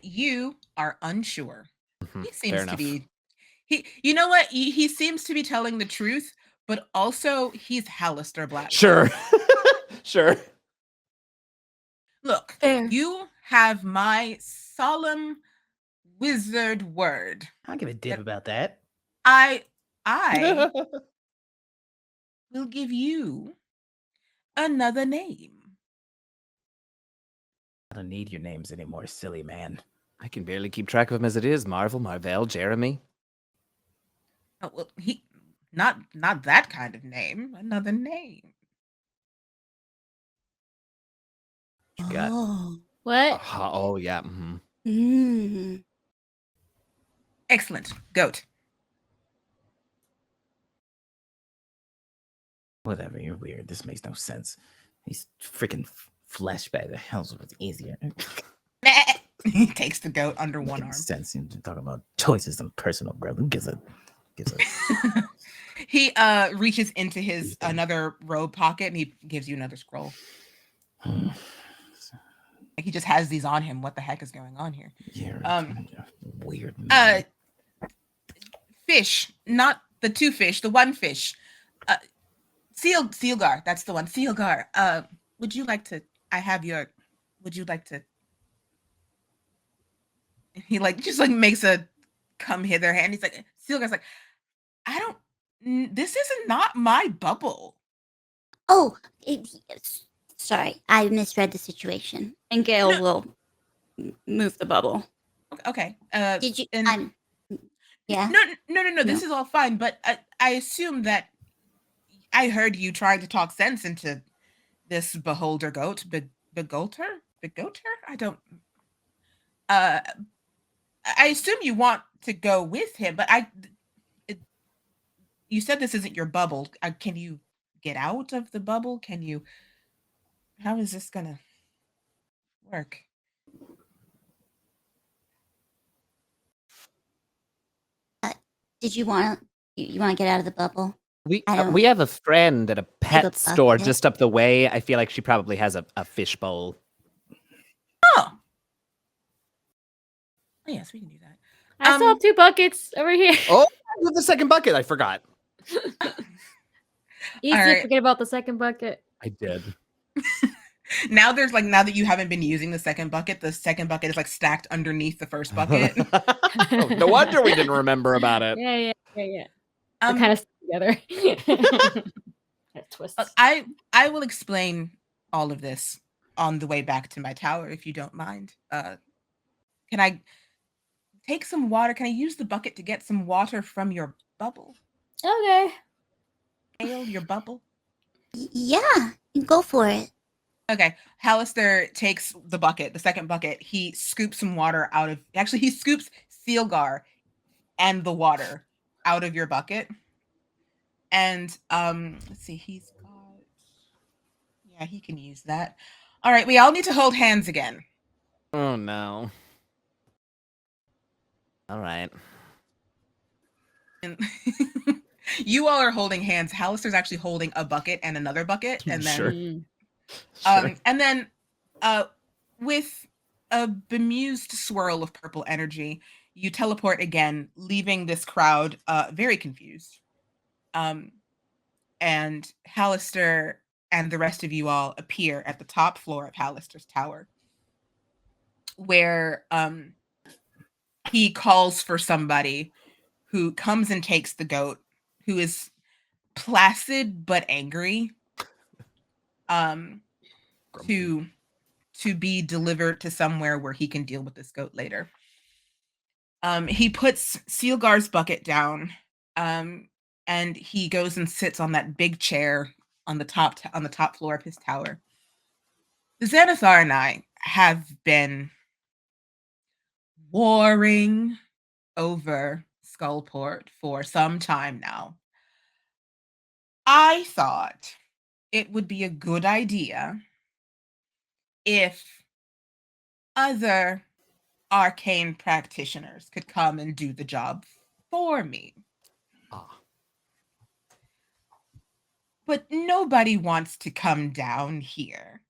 You are unsure. Mhm, He fair seems to enough. be. You know what? He seems to be telling the truth, but also he's Hallister Black. Sure. Sure. Look, Fair. you have my solemn wizard word. I don't give a dip about that. I will give you another name. I don't need your names anymore, silly man. I can barely keep track of them as it is. Marvel, Jeremy. Oh, well, not that kind of name. Another name. You got Oh. What? Oh, yeah. mhm. Mm. Excellent. Goat. whatever. You're weird. This makes no sense. These freaking flesh bag. The hell's what's easier? He takes the goat under one Making arm. sense. You're talking about choices and personal growth. Who gives a He reaches into his another robe pocket and he gives you another scroll. Like he just has these on him. What the heck is going on here? You're weird. Uh, fish, not the two fish, the one fish. Silgar, that's the one. Silgar. Would you like to I have your. Would you like to? He like just like makes a come hither hand. He's like, Silgar's like, I don't. This is not my bubble. Oh, sorry, I misread the situation. And Gale No. will move the bubble. Okay. Did you? And Yeah. no. This is all fine, but I assume that I heard you trying to talk sense into this beholder goat, begoater. I don't. I assume you want to go with him, but you said this isn't your bubble. Can you get out of the bubble? Can you? How is this gonna work? Did you want to get out of the bubble? We have a friend at a pet a store bucket. just up the way. I feel like she probably has a fish bowl. Oh. Oh yes, we can do that. I saw 2 buckets over here. Oh, with the second bucket, I forgot. Easy Alright. to forget about the second bucket. I did. Now that you haven't been using the second bucket is like stacked underneath the first bucket. Oh, no wonder we didn't remember about it. Yeah. They're kind of together. Twists. I will explain all of this on the way back to my tower if you don't mind. Can I take some water? Can I use the bucket to get some water from your bubble? Okay. Ale, your bubble? Yeah, go for it. Okay. Hallister takes the bucket, the second bucket. He scoops some water out of. Actually, he scoops Silgar and the water out of your bucket. And let's see. He's got. Yeah, he can use that. All right. We all need to hold hands again. Oh no. All right. And you all are holding hands. Hallister's actually holding a bucket and another bucket, and then Sure. Mm. and then with a bemused swirl of purple energy, you teleport again, leaving this crowd very confused. And Hallister and the rest of you all appear at the top floor of Hallister's tower, where he calls for somebody who comes and takes the goat, who is placid but angry, to be delivered to somewhere where he can deal with this goat later. He puts Silgar's bucket down, and he goes and sits on that big chair on the top floor of his tower. The Xanathar and I have been warring over Skullport for some time now. I thought it would be a good idea if other arcane practitioners could come and do the job for me. But nobody wants to come down here.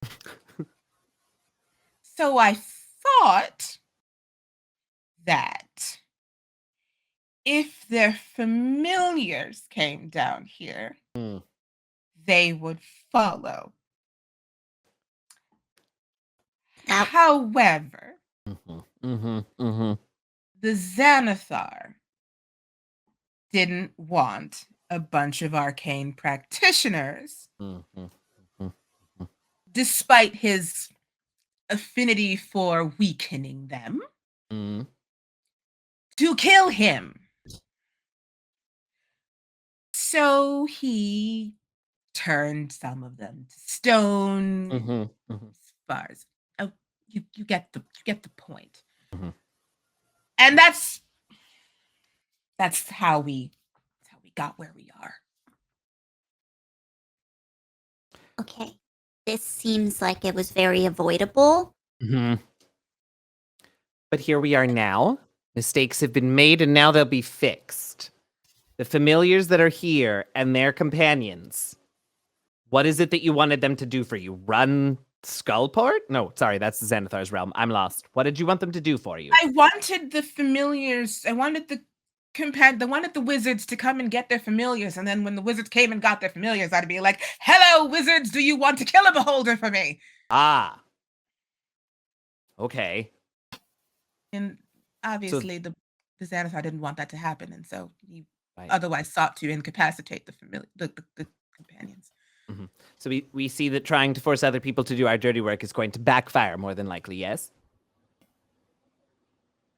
So I thought that if their familiars came down here, they would follow. However, the Xanathar didn't want a bunch of arcane practitioners, despite his affinity for weakening them, to kill him. So he turned some of them to stone. Spars. Oh, you get the point. And that's how we got where we are. Okay. This seems like it was very avoidable. But here we are now. Mistakes have been made and now they'll be fixed. The familiars that are here and their companions. What is it that you wanted them to do for you? Run Skullport? No, sorry, that's the Xanathar's realm. I'm lost. What did you want them to do for you? I wanted the familiars. I wanted the wizards to come and get their familiars, and then when the wizards came and got their familiars, I'd be like, "Hello, wizards! Do you want to kill a beholder for me?" Ah. Okay. And obviously, the Xanathar didn't want that to happen, and so he Right. otherwise sought to incapacitate the companions. Mhm. So we see that trying to force other people to do our dirty work is going to backfire more than likely, yes?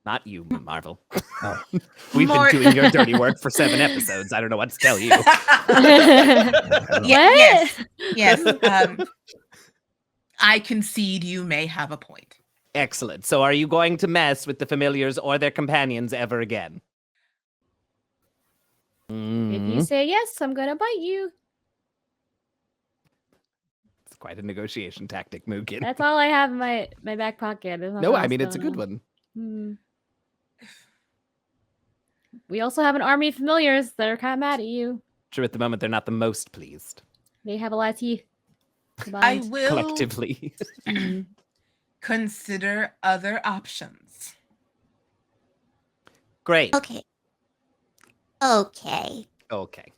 Not you, Marvel. Oh. We've More- been doing your dirty work for 7 episodes. I don't know what to tell you. Yes. I concede you may have a point. Excellent. So are you going to mess with the familiars or their companions ever again? If you say yes, I'm gonna bite you. It's quite a negotiation tactic, Mugen. That's all I have in my back pocket. There's No, nothing I else mean, it's a going good on. one. Hmm. We also have an army of familiars that are kind of mad at you. True, at the moment, they're not the most pleased. They have a lot of teeth. I combined. will Collectively. Mhm. consider other options. Great. Okay. Okay. Okay.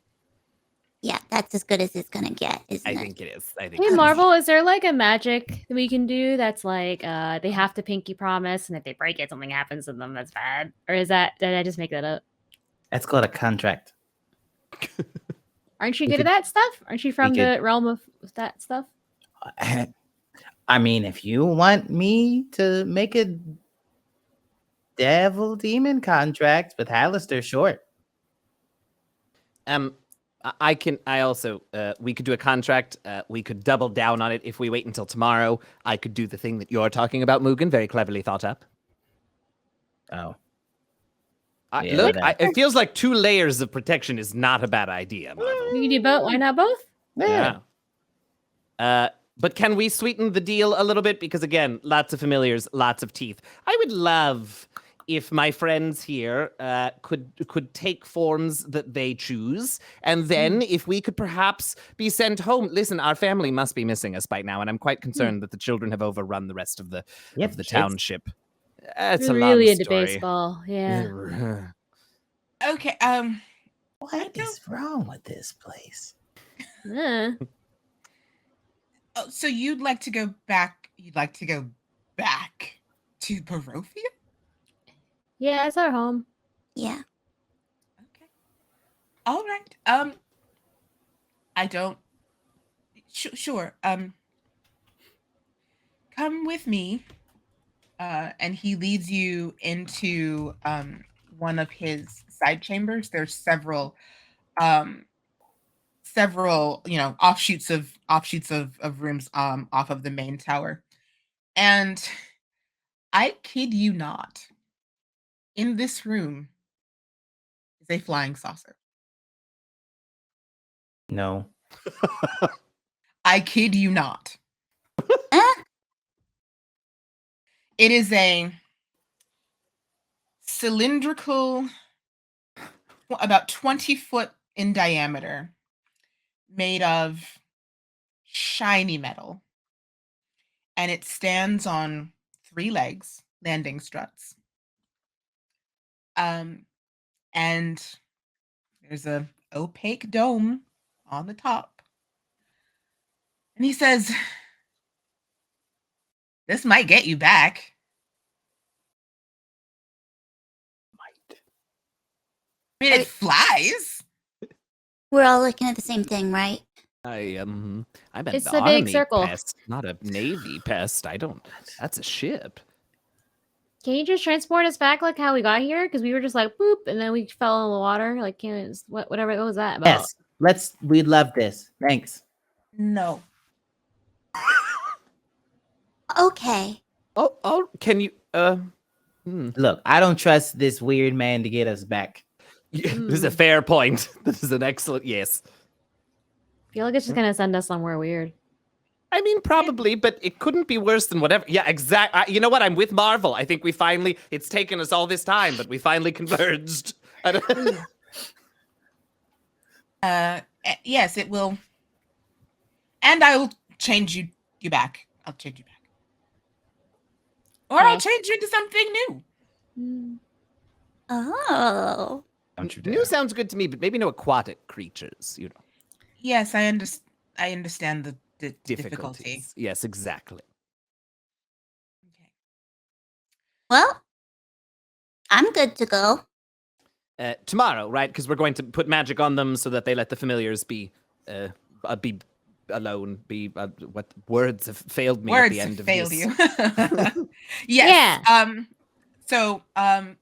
Yeah, that's as good as it's gonna get, isn't I it? think it is. I think Hey it is. Marvel, is there like a magic that we can do that's like they have to pinky promise, and if they break it, something happens to them that's bad? Or is that did I just make that up? That's called a contract. Aren't you We good at could- that stuff? Aren't you from could- the realm of that stuff? I mean, if you want me to make a devil demon contract with Hallister, sure. I also, we could do a contract. We could double down on it if we wait until tomorrow. I could do the thing that you're talking about, Mugen, very cleverly thought up. Oh. Look, Yeah, it feels like 2 layers of protection is not a bad idea, Marvel. You can do both. Why not both? Yeah. But can we sweeten the deal a little bit? Because again, lots of familiars, lots of teeth. I would love if my friends here could take forms that they choose, and then if we could perhaps be sent home. Listen, our family must be missing us by now, and I'm quite concerned that the children have overrun the rest of the Kids. township. It's You're a really long into story. baseball. Yeah. Okay. What is wrong with this place? So you'd like to go back? You'd like to go back to Barovia? Yeah, it's our home. Yeah. Okay. All right. I don't. Sure. Come with me. And he leads you into one of his side chambers. There's several offshoots of rooms off of the main tower. And I kid you not, in this room is a flying saucer. No. I kid you not. It is a cylindrical, about 20 foot in diameter, made of shiny metal. And it stands on 3 legs, landing struts. And there's a opaque dome on the top. And he says, "This might get you back." Might. I mean, it flies. We're all looking at the same thing, right? I'm an It's a big army circle. pest, not a navy pest. That's a ship. Can you just transport us back like how we got here? Because we were just like boop, and then we fell in the water. Like, whatever. What was that about? Yes. We'd love this. Thanks. No. Okay. Oh, can you, Look, I don't trust this weird man to get us back. This is a fair point. This is an excellent, yes. I feel like it's just gonna send us somewhere weird. I mean, probably, but it couldn't be worse than whatever. Yeah, exactly. You know what? I'm with Marvel. I think it's taken us all this time, but we finally converged. Yes, it will. And I will change you back. I'll change you back. Or I'll change you into something new. Oh. Don't you New sounds good to me, but maybe no aquatic creatures, you know. Yes, I understand difficulty. difficulties. Yes, exactly. Okay. Well, I'm good to go. Tomorrow, right? Because we're going to put magic on them so that they let the familiars be alone. What words have failed me at Words the have end of failed this? you. Yes. Yeah. So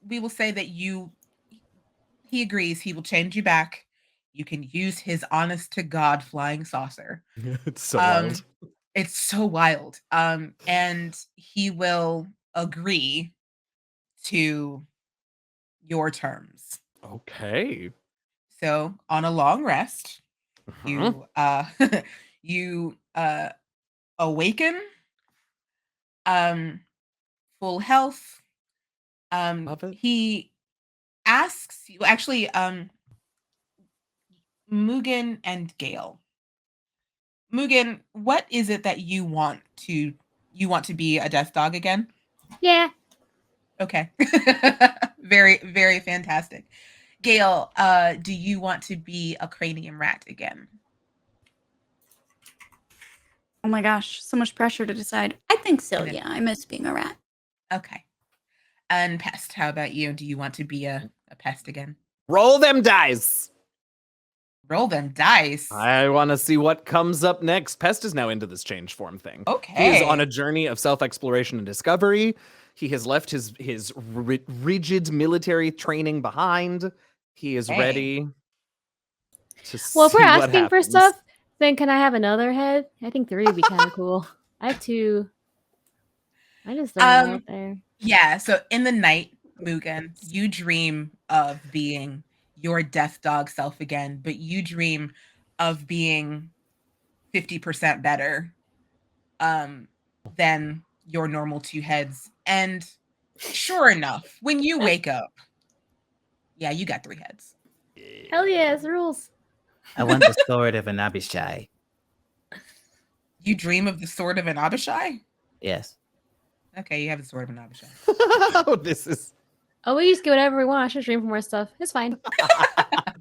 we will say that he agrees he will change you back. You can use his honest to God flying saucer. It's so Um, wild. It's so wild. And he will agree to your terms. Okay. So on a long rest, Mhm. you awaken, full health. Love it. He asks you actually, Mugen and Gale. Mugen, what is it that you want to be a death dog again? Yeah. Okay. Very, very fantastic. Gale, do you want to be a cranium rat again? Oh my gosh, so much pressure to decide. I think so, And then- yeah. I miss being a rat. Okay. And pest, how about you? Do you want to be a pest again? Roll them dice. Roll them dice. I want to see what comes up next. Pest is now into this change form thing. Okay. He is on a journey of self-exploration and discovery. He has left his rigid military training behind. He is Hey. ready to Well, if see we're what asking for happens. stuff, then can I have another head? I think 3 would be kind of cool. I have 2. I just throw them out there. Yeah, so in the night, Mugen, you dream of being your death dog self again, but you dream of being 50% better than your normal 2 heads. And sure enough, when you wake up, yeah, you got 3 heads. Hell yeah, it's rules. I want the sword of an Abishai. You dream of the sword of an Abishai? Yes. Okay, you have the sword of an Abishai. Oh, this is Oh, we just get whatever we want. I should dream for more stuff. It's fine.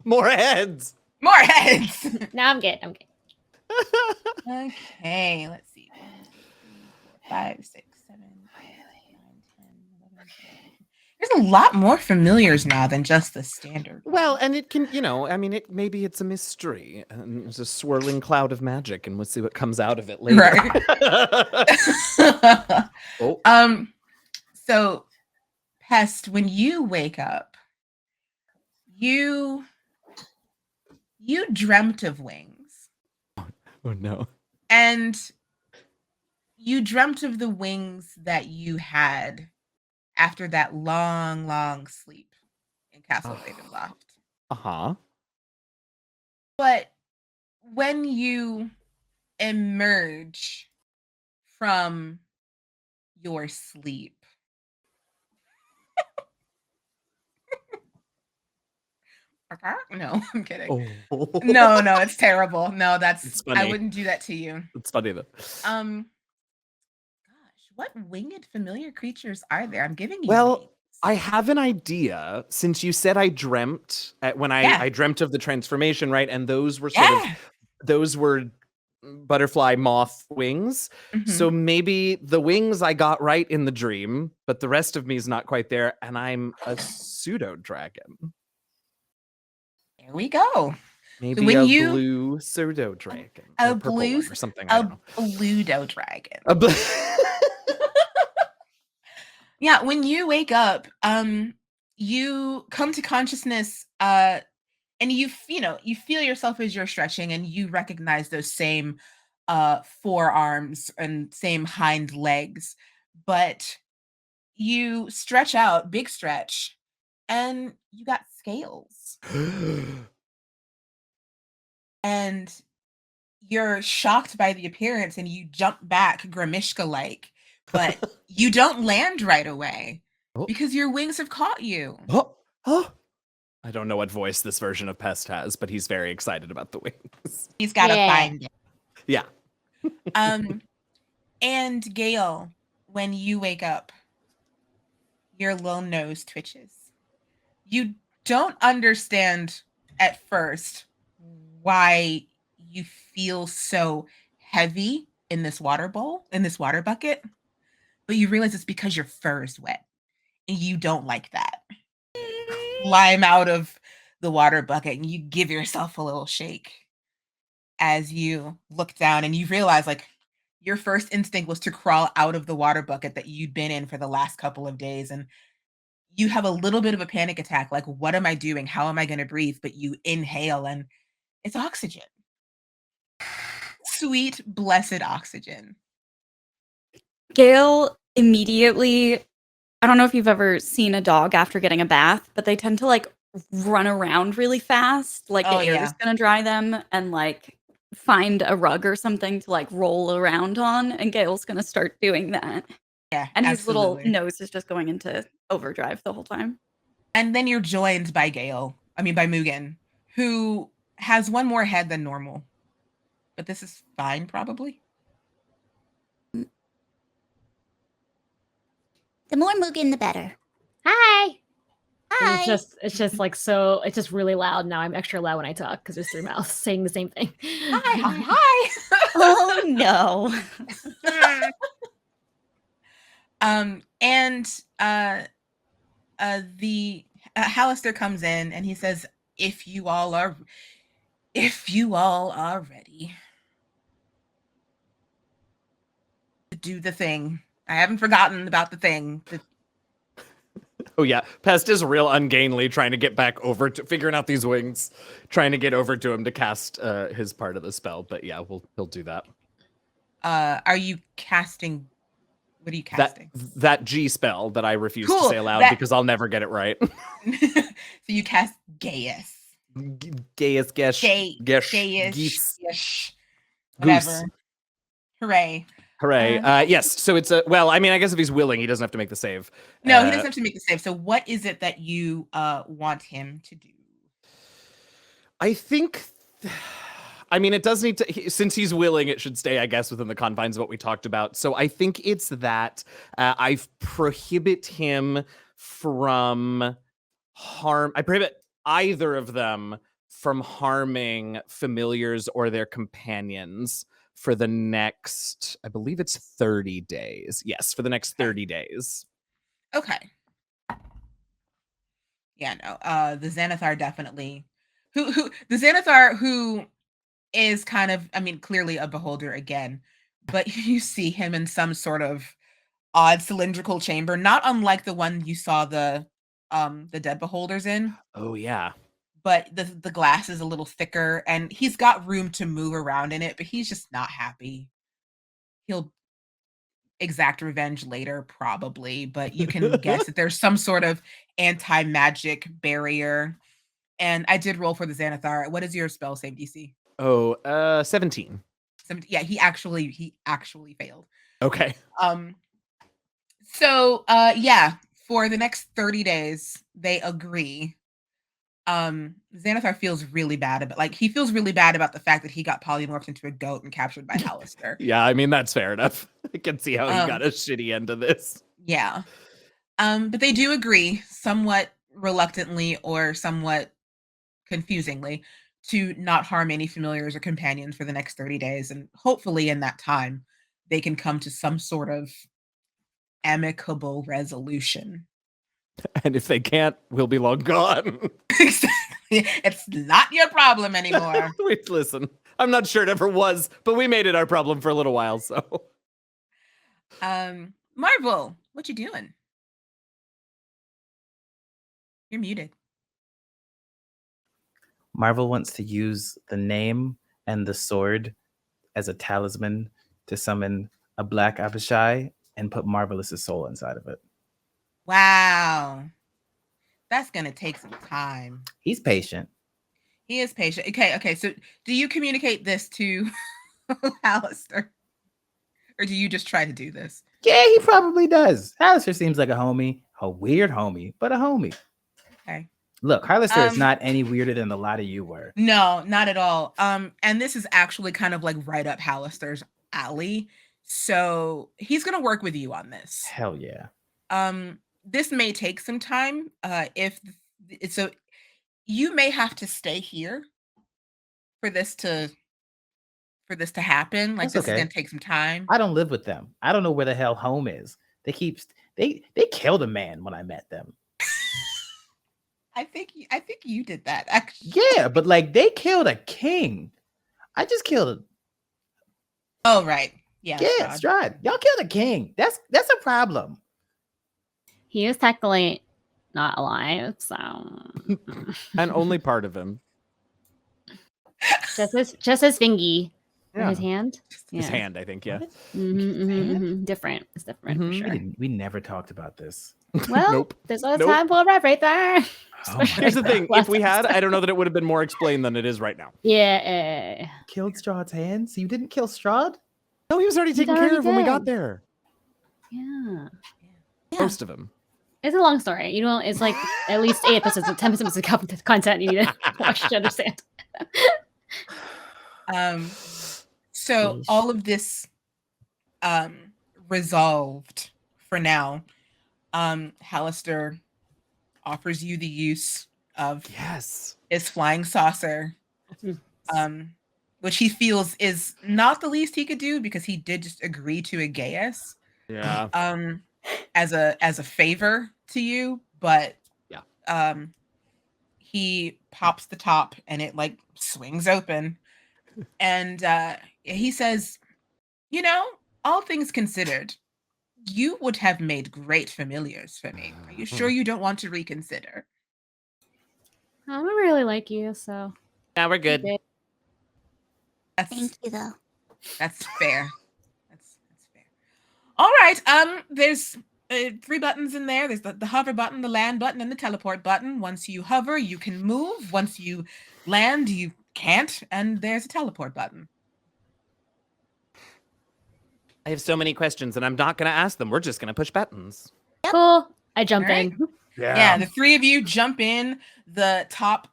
more heads. More heads! No, I'm good. I'm good. Okay, let's see. 1, 2, 3, 4, 5, 6, 7, 8, 9, 10, 11, 12. There's a lot more familiars now than just the standard. Well, and it can, I mean, maybe it's a mystery, and it's a swirling cloud of magic, and we'll see what comes out of it later. Right. Oh. So, Pest, when you wake up, you dreamt of wings, Oh no. and you dreamt of the wings that you had after that long, long sleep in Castle Ravenloft. Uh-huh. But when you emerge from your sleep, no, I'm kidding. Oh. No, it's terrible. No, It's I funny. wouldn't do that to you. It's funny though. Gosh, what winged familiar creatures are there? I'm giving you Well, names. I have an idea. Since you said I dreamt when I dreamt of the transformation, right? And those were those were butterfly moth wings. Mhm. So maybe the wings I got right in the dream, but the rest of me is not quite there, and I'm a pseudo dragon. There we go. Maybe when a you- blue pseudo dragon, A or purple blue one or something. I don't know. Bluto dragon. A blue. Yeah, when you wake up, you come to consciousness, and you feel yourself as you're stretching, and you recognize those same forearms and same hind legs, but you stretch out, big stretch, and you got scales, and you're shocked by the appearance, and you jump back Gramishka like, but you don't land right away Oh. because your wings have caught you. Oh. I don't know what voice this version of Pest has, but he's very excited about the wings. He's got to Yeah. find it. Yeah. And Gale, when you wake up, your little nose twitches. You don't understand at first why you feel so heavy in this water bowl, in this water bucket, but you realize it's because your fur is wet and you don't like that. Climb out of the water bucket and you give yourself a little shake as you look down and you realize like your first instinct was to crawl out of the water bucket that you'd been in for the last couple of days. And you have a little bit of a panic attack. Like, what am I doing? How am I going to breathe? But you inhale and it's oxygen. Sweet, blessed oxygen. Gail immediately, I don't know if you've ever seen a dog after getting a bath, but they tend to like run around really fast. Like the Oh, air yeah. is going to dry them and like find a rug or something to like roll around on. And Gail's going to start doing that. Yeah, And his little absolutely. nose is just going into overdrive the whole time. And then you're joined by by Mugen, who has one more head than normal. But this is fine, probably. The more Mugen, the better. Hi. Hi. It's just like so. It's just really loud now. I'm extra loud when I talk because there's 3 mouths saying the same thing. Hi. Oh no. The Hallister comes in and he says, if you all are ready to do the thing. I haven't forgotten about the thing. Oh yeah, Pest is real ungainly, trying to get back over to figuring out these wings, trying to get over to him to cast his part of the spell. But yeah, he'll do that. Are you casting? What are you casting? That G spell that I refuse to Cool, say aloud that- because I'll never get it right. So you cast Gaius. Gaius, Gesh, Gesh, Gaius. Geese, Gesh, whatever. Goose. Hooray. Hooray. Yes, so it's well, I mean, I guess if he's willing, he doesn't have to make the save. No, he doesn't have to make the save. So what is it that you want him to do? I think, I mean, it does need to, since he's willing, it should stay, I guess, within the confines of what we talked about. So I think it's that I prohibit him from I prohibit either of them from harming familiars or their companions for the next, I believe it's 30 days. Yes, for the next 30 days. Okay. Yeah, no. The Xanathar definitely the Xanathar who is kind of, I mean, clearly a beholder again, but you see him in some sort of odd cylindrical chamber, not unlike the one you saw the dead beholders in. Oh yeah. But the glass is a little thicker and he's got room to move around in it, but he's just not happy. He'll exact revenge later, probably, but you can guess that there's some sort of anti-magic barrier. And I did roll for the Xanathar. What is your spell save DC? Oh, 17. Yeah, he actually failed. Okay. Yeah, for the next 30 days, they agree. Xanathar feels really bad about the fact that he got polymorphed into a goat and captured by Hallister. Yeah, I mean, that's fair enough. I can see how he got a shitty end of this. Yeah. But they do agree, somewhat reluctantly or somewhat confusingly, to not harm any familiars or companions for the next 30 days. And hopefully in that time, they can come to some sort of amicable resolution. And if they can't, we'll be long gone. Exactly. It's not your problem anymore. Wait, listen. I'm not sure it ever was, but we made it our problem for a little while, so. Marvel, what you doing? You're muted. Marvel wants to use the name and the sword as a talisman to summon a black Abishai and put Marvelous's soul inside of it. Wow. That's going to take some time. He's patient. He is patient. Okay. So do you communicate this to Hallister? Or do you just try to do this? Yeah, he probably does. Hallister seems like a homie, a weird homie, but a homie. Okay. Look, Hallister is not any weirder than a lot of you were. No, not at all. And this is actually kind of like right up Hallister's alley. So he's going to work with you on this. Hell yeah. This may take some time. So you may have to stay here for this to for this to happen. Like That's this is okay. gonna take some time. I don't live with them. I don't know where the hell home is. They killed a man when I met them. I think you did that actually. Yeah, but like they killed a king. I just killed a Oh right. Yeah. yeah, Strahd. Strahd. Y'all killed a king. That's a problem. He is technically not alive, so And only part of him. just his fingy. Or his hand. His hand, I think, yeah. Different. It's different for Mhm. sure. We never talked about this. Well, Nope. there's always Nope. time for a rep right there. Oh my Here's the thing. If Last we had, episode. I don't know that it would have been more explained than it is right now. Yeah. Killed Strahd's hand? So you didn't kill Strahd? No, he was already He's taken already care of when we got dead. there. Yeah. Most of him. It's a long story. You know, it's like at least 8 episodes of 10 episodes of content you need to watch to understand. So all of this resolved for now. Hallister offers you the use of Yes. his flying saucer, which he feels is not the least he could do because he did just agree to a geas Yeah. as a favor to you, but Yeah. he pops the top and it like swings open, and he says, "You know, all things considered, you would have made great familiars for me. Are you sure you don't want to reconsider?" I don't really like you, so. Now we're good. Okay. Thank you, though. That's fair. That's fair. All right. There's 3 buttons in there. There's the hover button, the land button, and the teleport button. Once you hover, you can move. Once you land, you can't. And there's a teleport button. I have so many questions, and I'm not going to ask them. We're just going to push buttons. Cool. I jump All right. in. Yeah, the 3 of you jump in. The top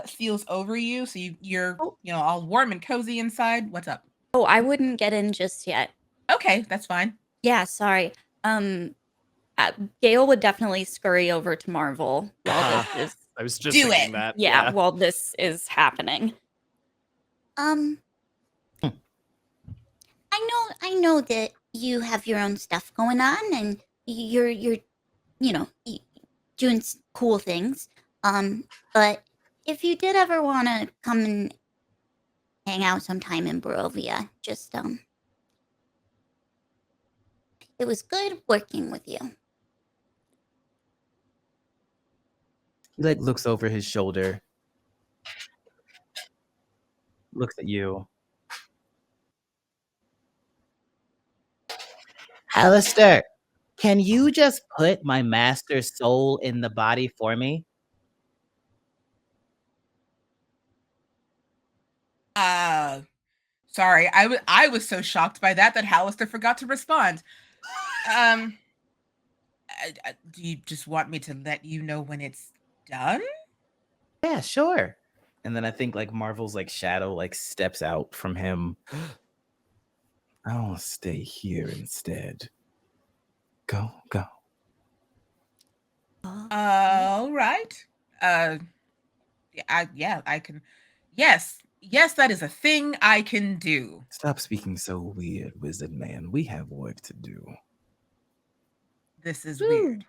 seals over you, so you're all warm and cozy inside. What's up? Oh, I wouldn't get in just yet. Okay, that's fine. Yeah, sorry. Gail would definitely scurry over to Marvel while this is I was just Do thinking it. that. yeah, while this is happening. I know that you have your own stuff going on, and you're doing cool things. But if you did ever want to come and hang out sometime in Barovia, just it was good working with you. He like looks over his shoulder. Looks at you. Alistair, can you just put my master's soul in the body for me? Sorry, I was so shocked by that Hallister forgot to respond. Do you just want me to let you know when it's done? Yeah, sure. And then I think like Marvel's like shadow like steps out from him. I'll stay here instead. Go. All right. I can. Yes, that is a thing I can do. Stop speaking so weird, wizard man. We have work to do. This is weird.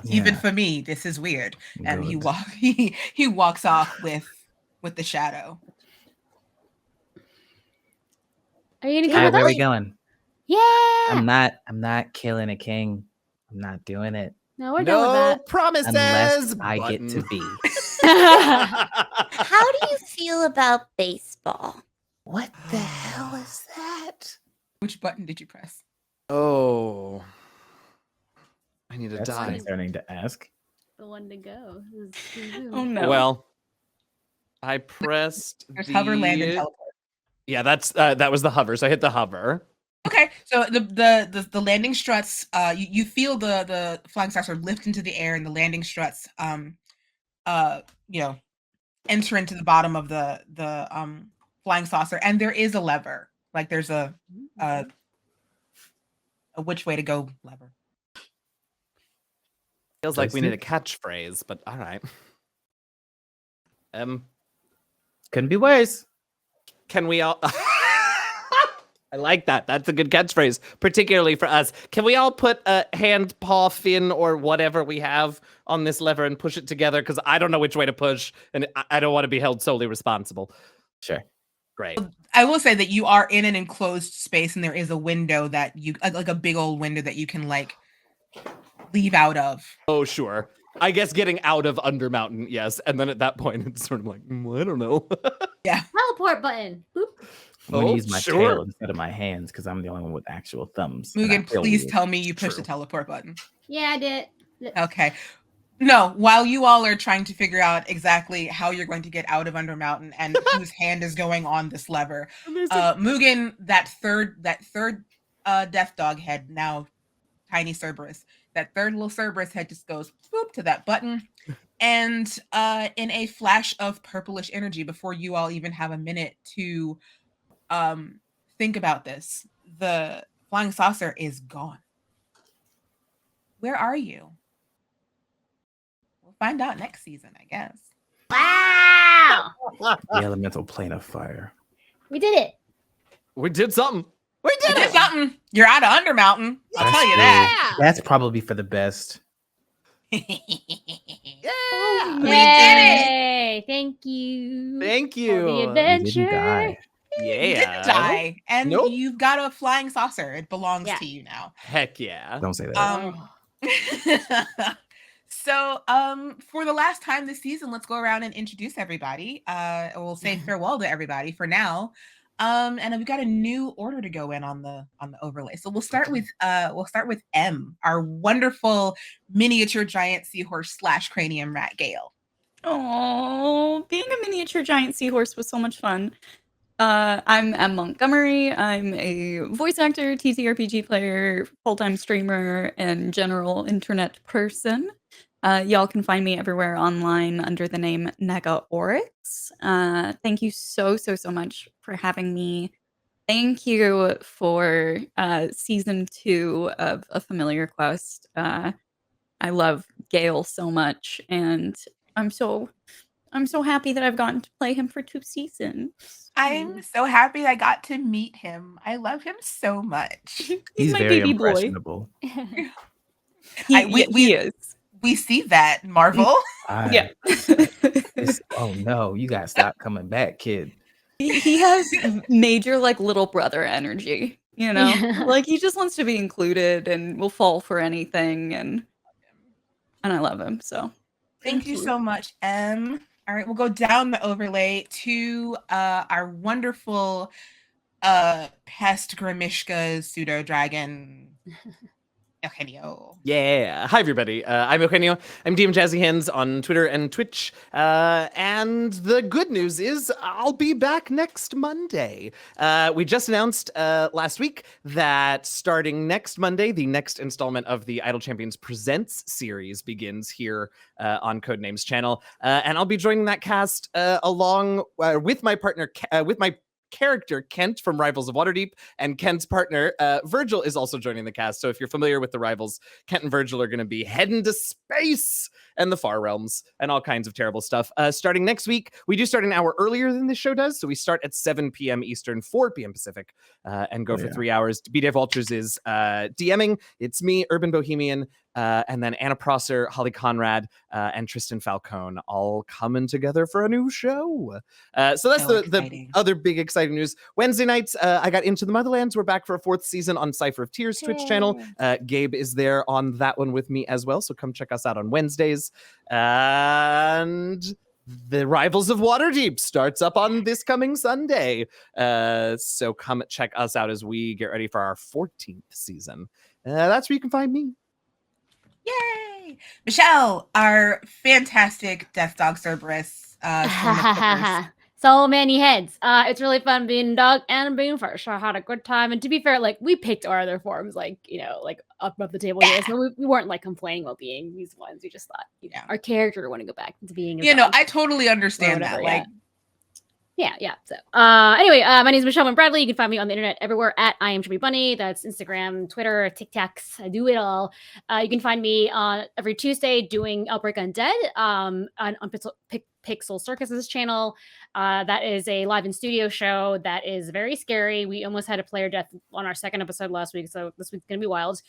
Even for me, this is weird. And he walks off with the shadow. Are you gonna come Alright, with where us? we going? Yeah. I'm not killing a king. I'm not doing it. No, we're done with No that. promises. Unless I get button. to be. How do you feel about baseball? What the hell is that? Which button did you press? Oh. I need to That's die. concerning to ask. The one to go. Oh no. Well, I pressed There's hover, land, and teleport. Yeah, that was the hover. So I hit the hover. Okay, so the landing struts, you feel the flying saucer lift into the air, and the landing struts, enter into the bottom of the flying saucer, and there is a lever. Like there's a which way to go lever. Feels like we need a catchphrase, but all right. Couldn't be worse. Can we all? I like that. That's a good catchphrase, particularly for us. Can we all put a hand, paw, fin, or whatever we have on this lever and push it together? Because I don't know which way to push, and I don't want to be held solely responsible. Sure. Great. I will say that you are in an enclosed space, and there is a window that you like a big old window that you can like leave out of. Oh, sure. I guess getting out of Undermountain, yes. And then at that point, it's sort of like, I don't know. Teleport button. Boop. I'm gonna Oh, use my sure. tail instead of my hands because I'm the only one with actual thumbs. and Mugen, I feel please weird. tell me you pushed the True. teleport button. Yeah, I did. Okay. No, while you all are trying to figure out exactly how you're going to get out of Undermountain and whose hand is going on this lever, Mugen, that third death dog head, now tiny Cerberus, that third little Cerberus head just goes boop to that button. And in a flash of purplish energy, before you all even have a minute to think about this, the flying saucer is gone. Where are you? We'll find out next season, I guess. Wow. The elemental plane of fire. We did it. We did something. We You did did it. something. You're out of Undermountain. I'll That's tell you true. that. That's probably for the best. Yeah. We did it. Yay. Thank you. Thank For the you. You adventure. didn't die. Yeah. You didn't die, and Nope. you've got a flying saucer. It belongs Yeah. to you now. Heck yeah. Don't say that. So, for the last time this season, let's go around and introduce everybody. We'll say farewell to everybody for now. And we've got a new order to go in on the overlay. So we'll start with M, our wonderful miniature giant seahorse / cranium rat Gale. Oh, being a miniature giant seahorse was so much fun. I'm Emme Montgomery. I'm a voice actor, TTRPG player, full-time streamer, and general internet person. Y'all can find me everywhere online under the name Nega Oryx. Thank you so much for having me. Thank you for season 2 of A Familiar Quest. I love Gale so much, and I'm so happy that I've gotten to play him for 2 seasons. I'm so happy I got to meet him. I love him so much. He's my very baby boy. impressionable. He is. We see that, Marvel. Yeah. Oh no, you gotta stop coming back, kid. He has major like little brother energy, you know? Like he just wants to be included and will fall for anything, and I love him. So Thank you so much, Em. All right, we'll go down the overlay to our wonderful pest Grimishka pseudo dragon, Eugenio. Yeah. Hi, everybody. I'm Eugenio. I'm DM Jazzy Hands on Twitter and Twitch. And the good news is I'll be back next Monday. We just announced last week that starting next Monday, the next installment of the Idle Champions Presents series begins here on Codenames channel. And I'll be joining that cast along with my partner, with my character Kent from Rivals of Waterdeep, and Kent's partner Virgil is also joining the cast. So if you're familiar with the Rivals, Kent and Virgil are going to be heading to space and the far realms and all kinds of terrible stuff. Starting next week, we do start an hour earlier than this show does, so we start at 7 p.m. Eastern, 4 p.m. Pacific, and go for 3 hours. B-Dave Walters is DMing. It's me, Urban Bohemian, and then Anna Prosser, Holly Conrad, and Tristan Falcone all coming together for a new show. So that's the other big exciting news. Wednesday nights, I got Into the Motherlands. We're back for a 4th season on Cypher of Tears Twitch channel. Gabe is there on that one with me as well, so come check us out on Wednesdays. And the Rivals of Waterdeep starts up on this coming Sunday. So come check us out as we get ready for our 14th season. That's where you can find me. Yay! Michelle, our fantastic Death Dog Cerberus. So many heads. It's really fun being dog and being first. I had a good time. And to be fair, like we picked our other forms, like, you know, like up above the table here. So we weren't like complaining about being these ones. We just thought, you know, our character would want to go back into being a dog. I totally understand whatever, that. Like, yeah. So anyway, my name is Michelle Nguyen Bradley. You can find me on the internet everywhere at I am Chubby Bunny. That's Instagram, Twitter, TikToks. I do it all. You can find me on every Tuesday doing Outbreak Undead on Pixel Circus's channel. That is a live in studio show that is very scary. We almost had a player death on our second episode last week, so this week's gonna be wild.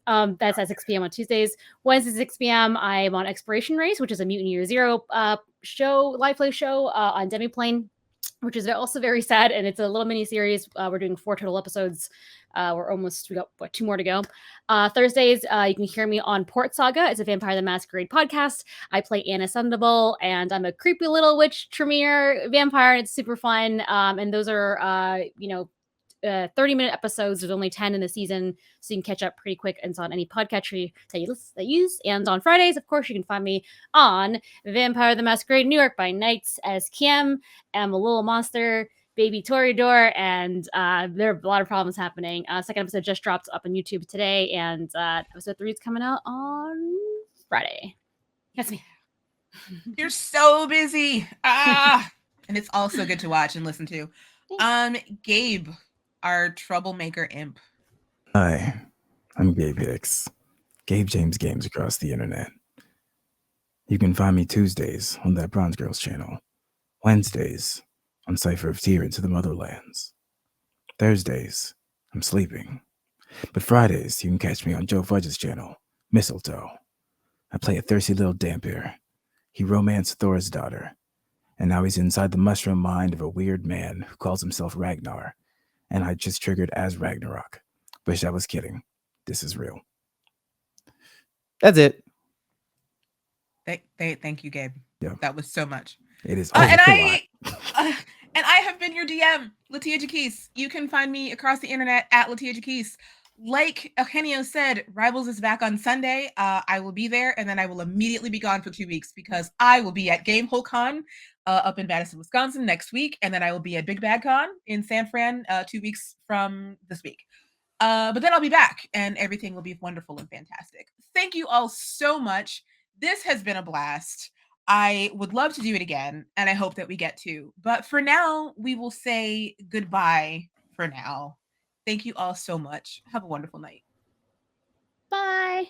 That's at 6 p.m. on Tuesdays. Wednesdays, 6 p.m. I'm on Exploration Race, which is a Mutant Year Zero show, live play show on Demiplane, which is also very sad, and it's a little mini series. We're doing 4 total episodes. We got 2 more to go. Thursdays, you can hear me on Port Saga. It's a Vampire the Masquerade podcast. I play Anna Sundable, and I'm a creepy little witch Tremere vampire. It's super fun. And those are 30-minute episodes. There's only 10 in the season, so you can catch up pretty quick. And it's on any podcatcher that you use. And on Fridays, of course, you can find me on Vampire the Masquerade New York by Nights as Kim. I'm a little monster, baby Toreador, and there are a lot of problems happening. Second episode just dropped up on YouTube today, and episode 3 is coming out on Friday. That's me. You're so busy. And it's also good to watch and listen to. Gabe, our troublemaker imp. Hi, I'm Gabe Hicks. Gabe James Games across the internet. You can find me Tuesdays on that Bronze Girls channel, Wednesdays on Cypher of Tear into the Motherlands. Thursdays, I'm sleeping. But Fridays, you can catch me on Joe Fudge's channel, Mistletoe. I play a thirsty little dampier. He romanced Thor's daughter, and now he's inside the mushroom mind of a weird man who calls himself Ragnar. And I just triggered as Ragnarok. Wish I was kidding. This is real. That's it. Thank you, Gabe. Yeah. That was so much. It is. And I have been your DM, LaTia Jacquise. You can find me across the internet at LaTia Jacquise. Like Eugenio said, Rivals is back on Sunday. I will be there, and then I will immediately be gone for 2 weeks because I will be at Gamehole Con up in Madison, Wisconsin next week, and then I will be at Big Bad Con in San Fran 2 weeks from this week. But then I'll be back, and everything will be wonderful and fantastic. Thank you all so much. This has been a blast. I would love to do it again, and I hope that we get to. But for now, we will say goodbye for now. Thank you all so much. Have a wonderful night. Bye.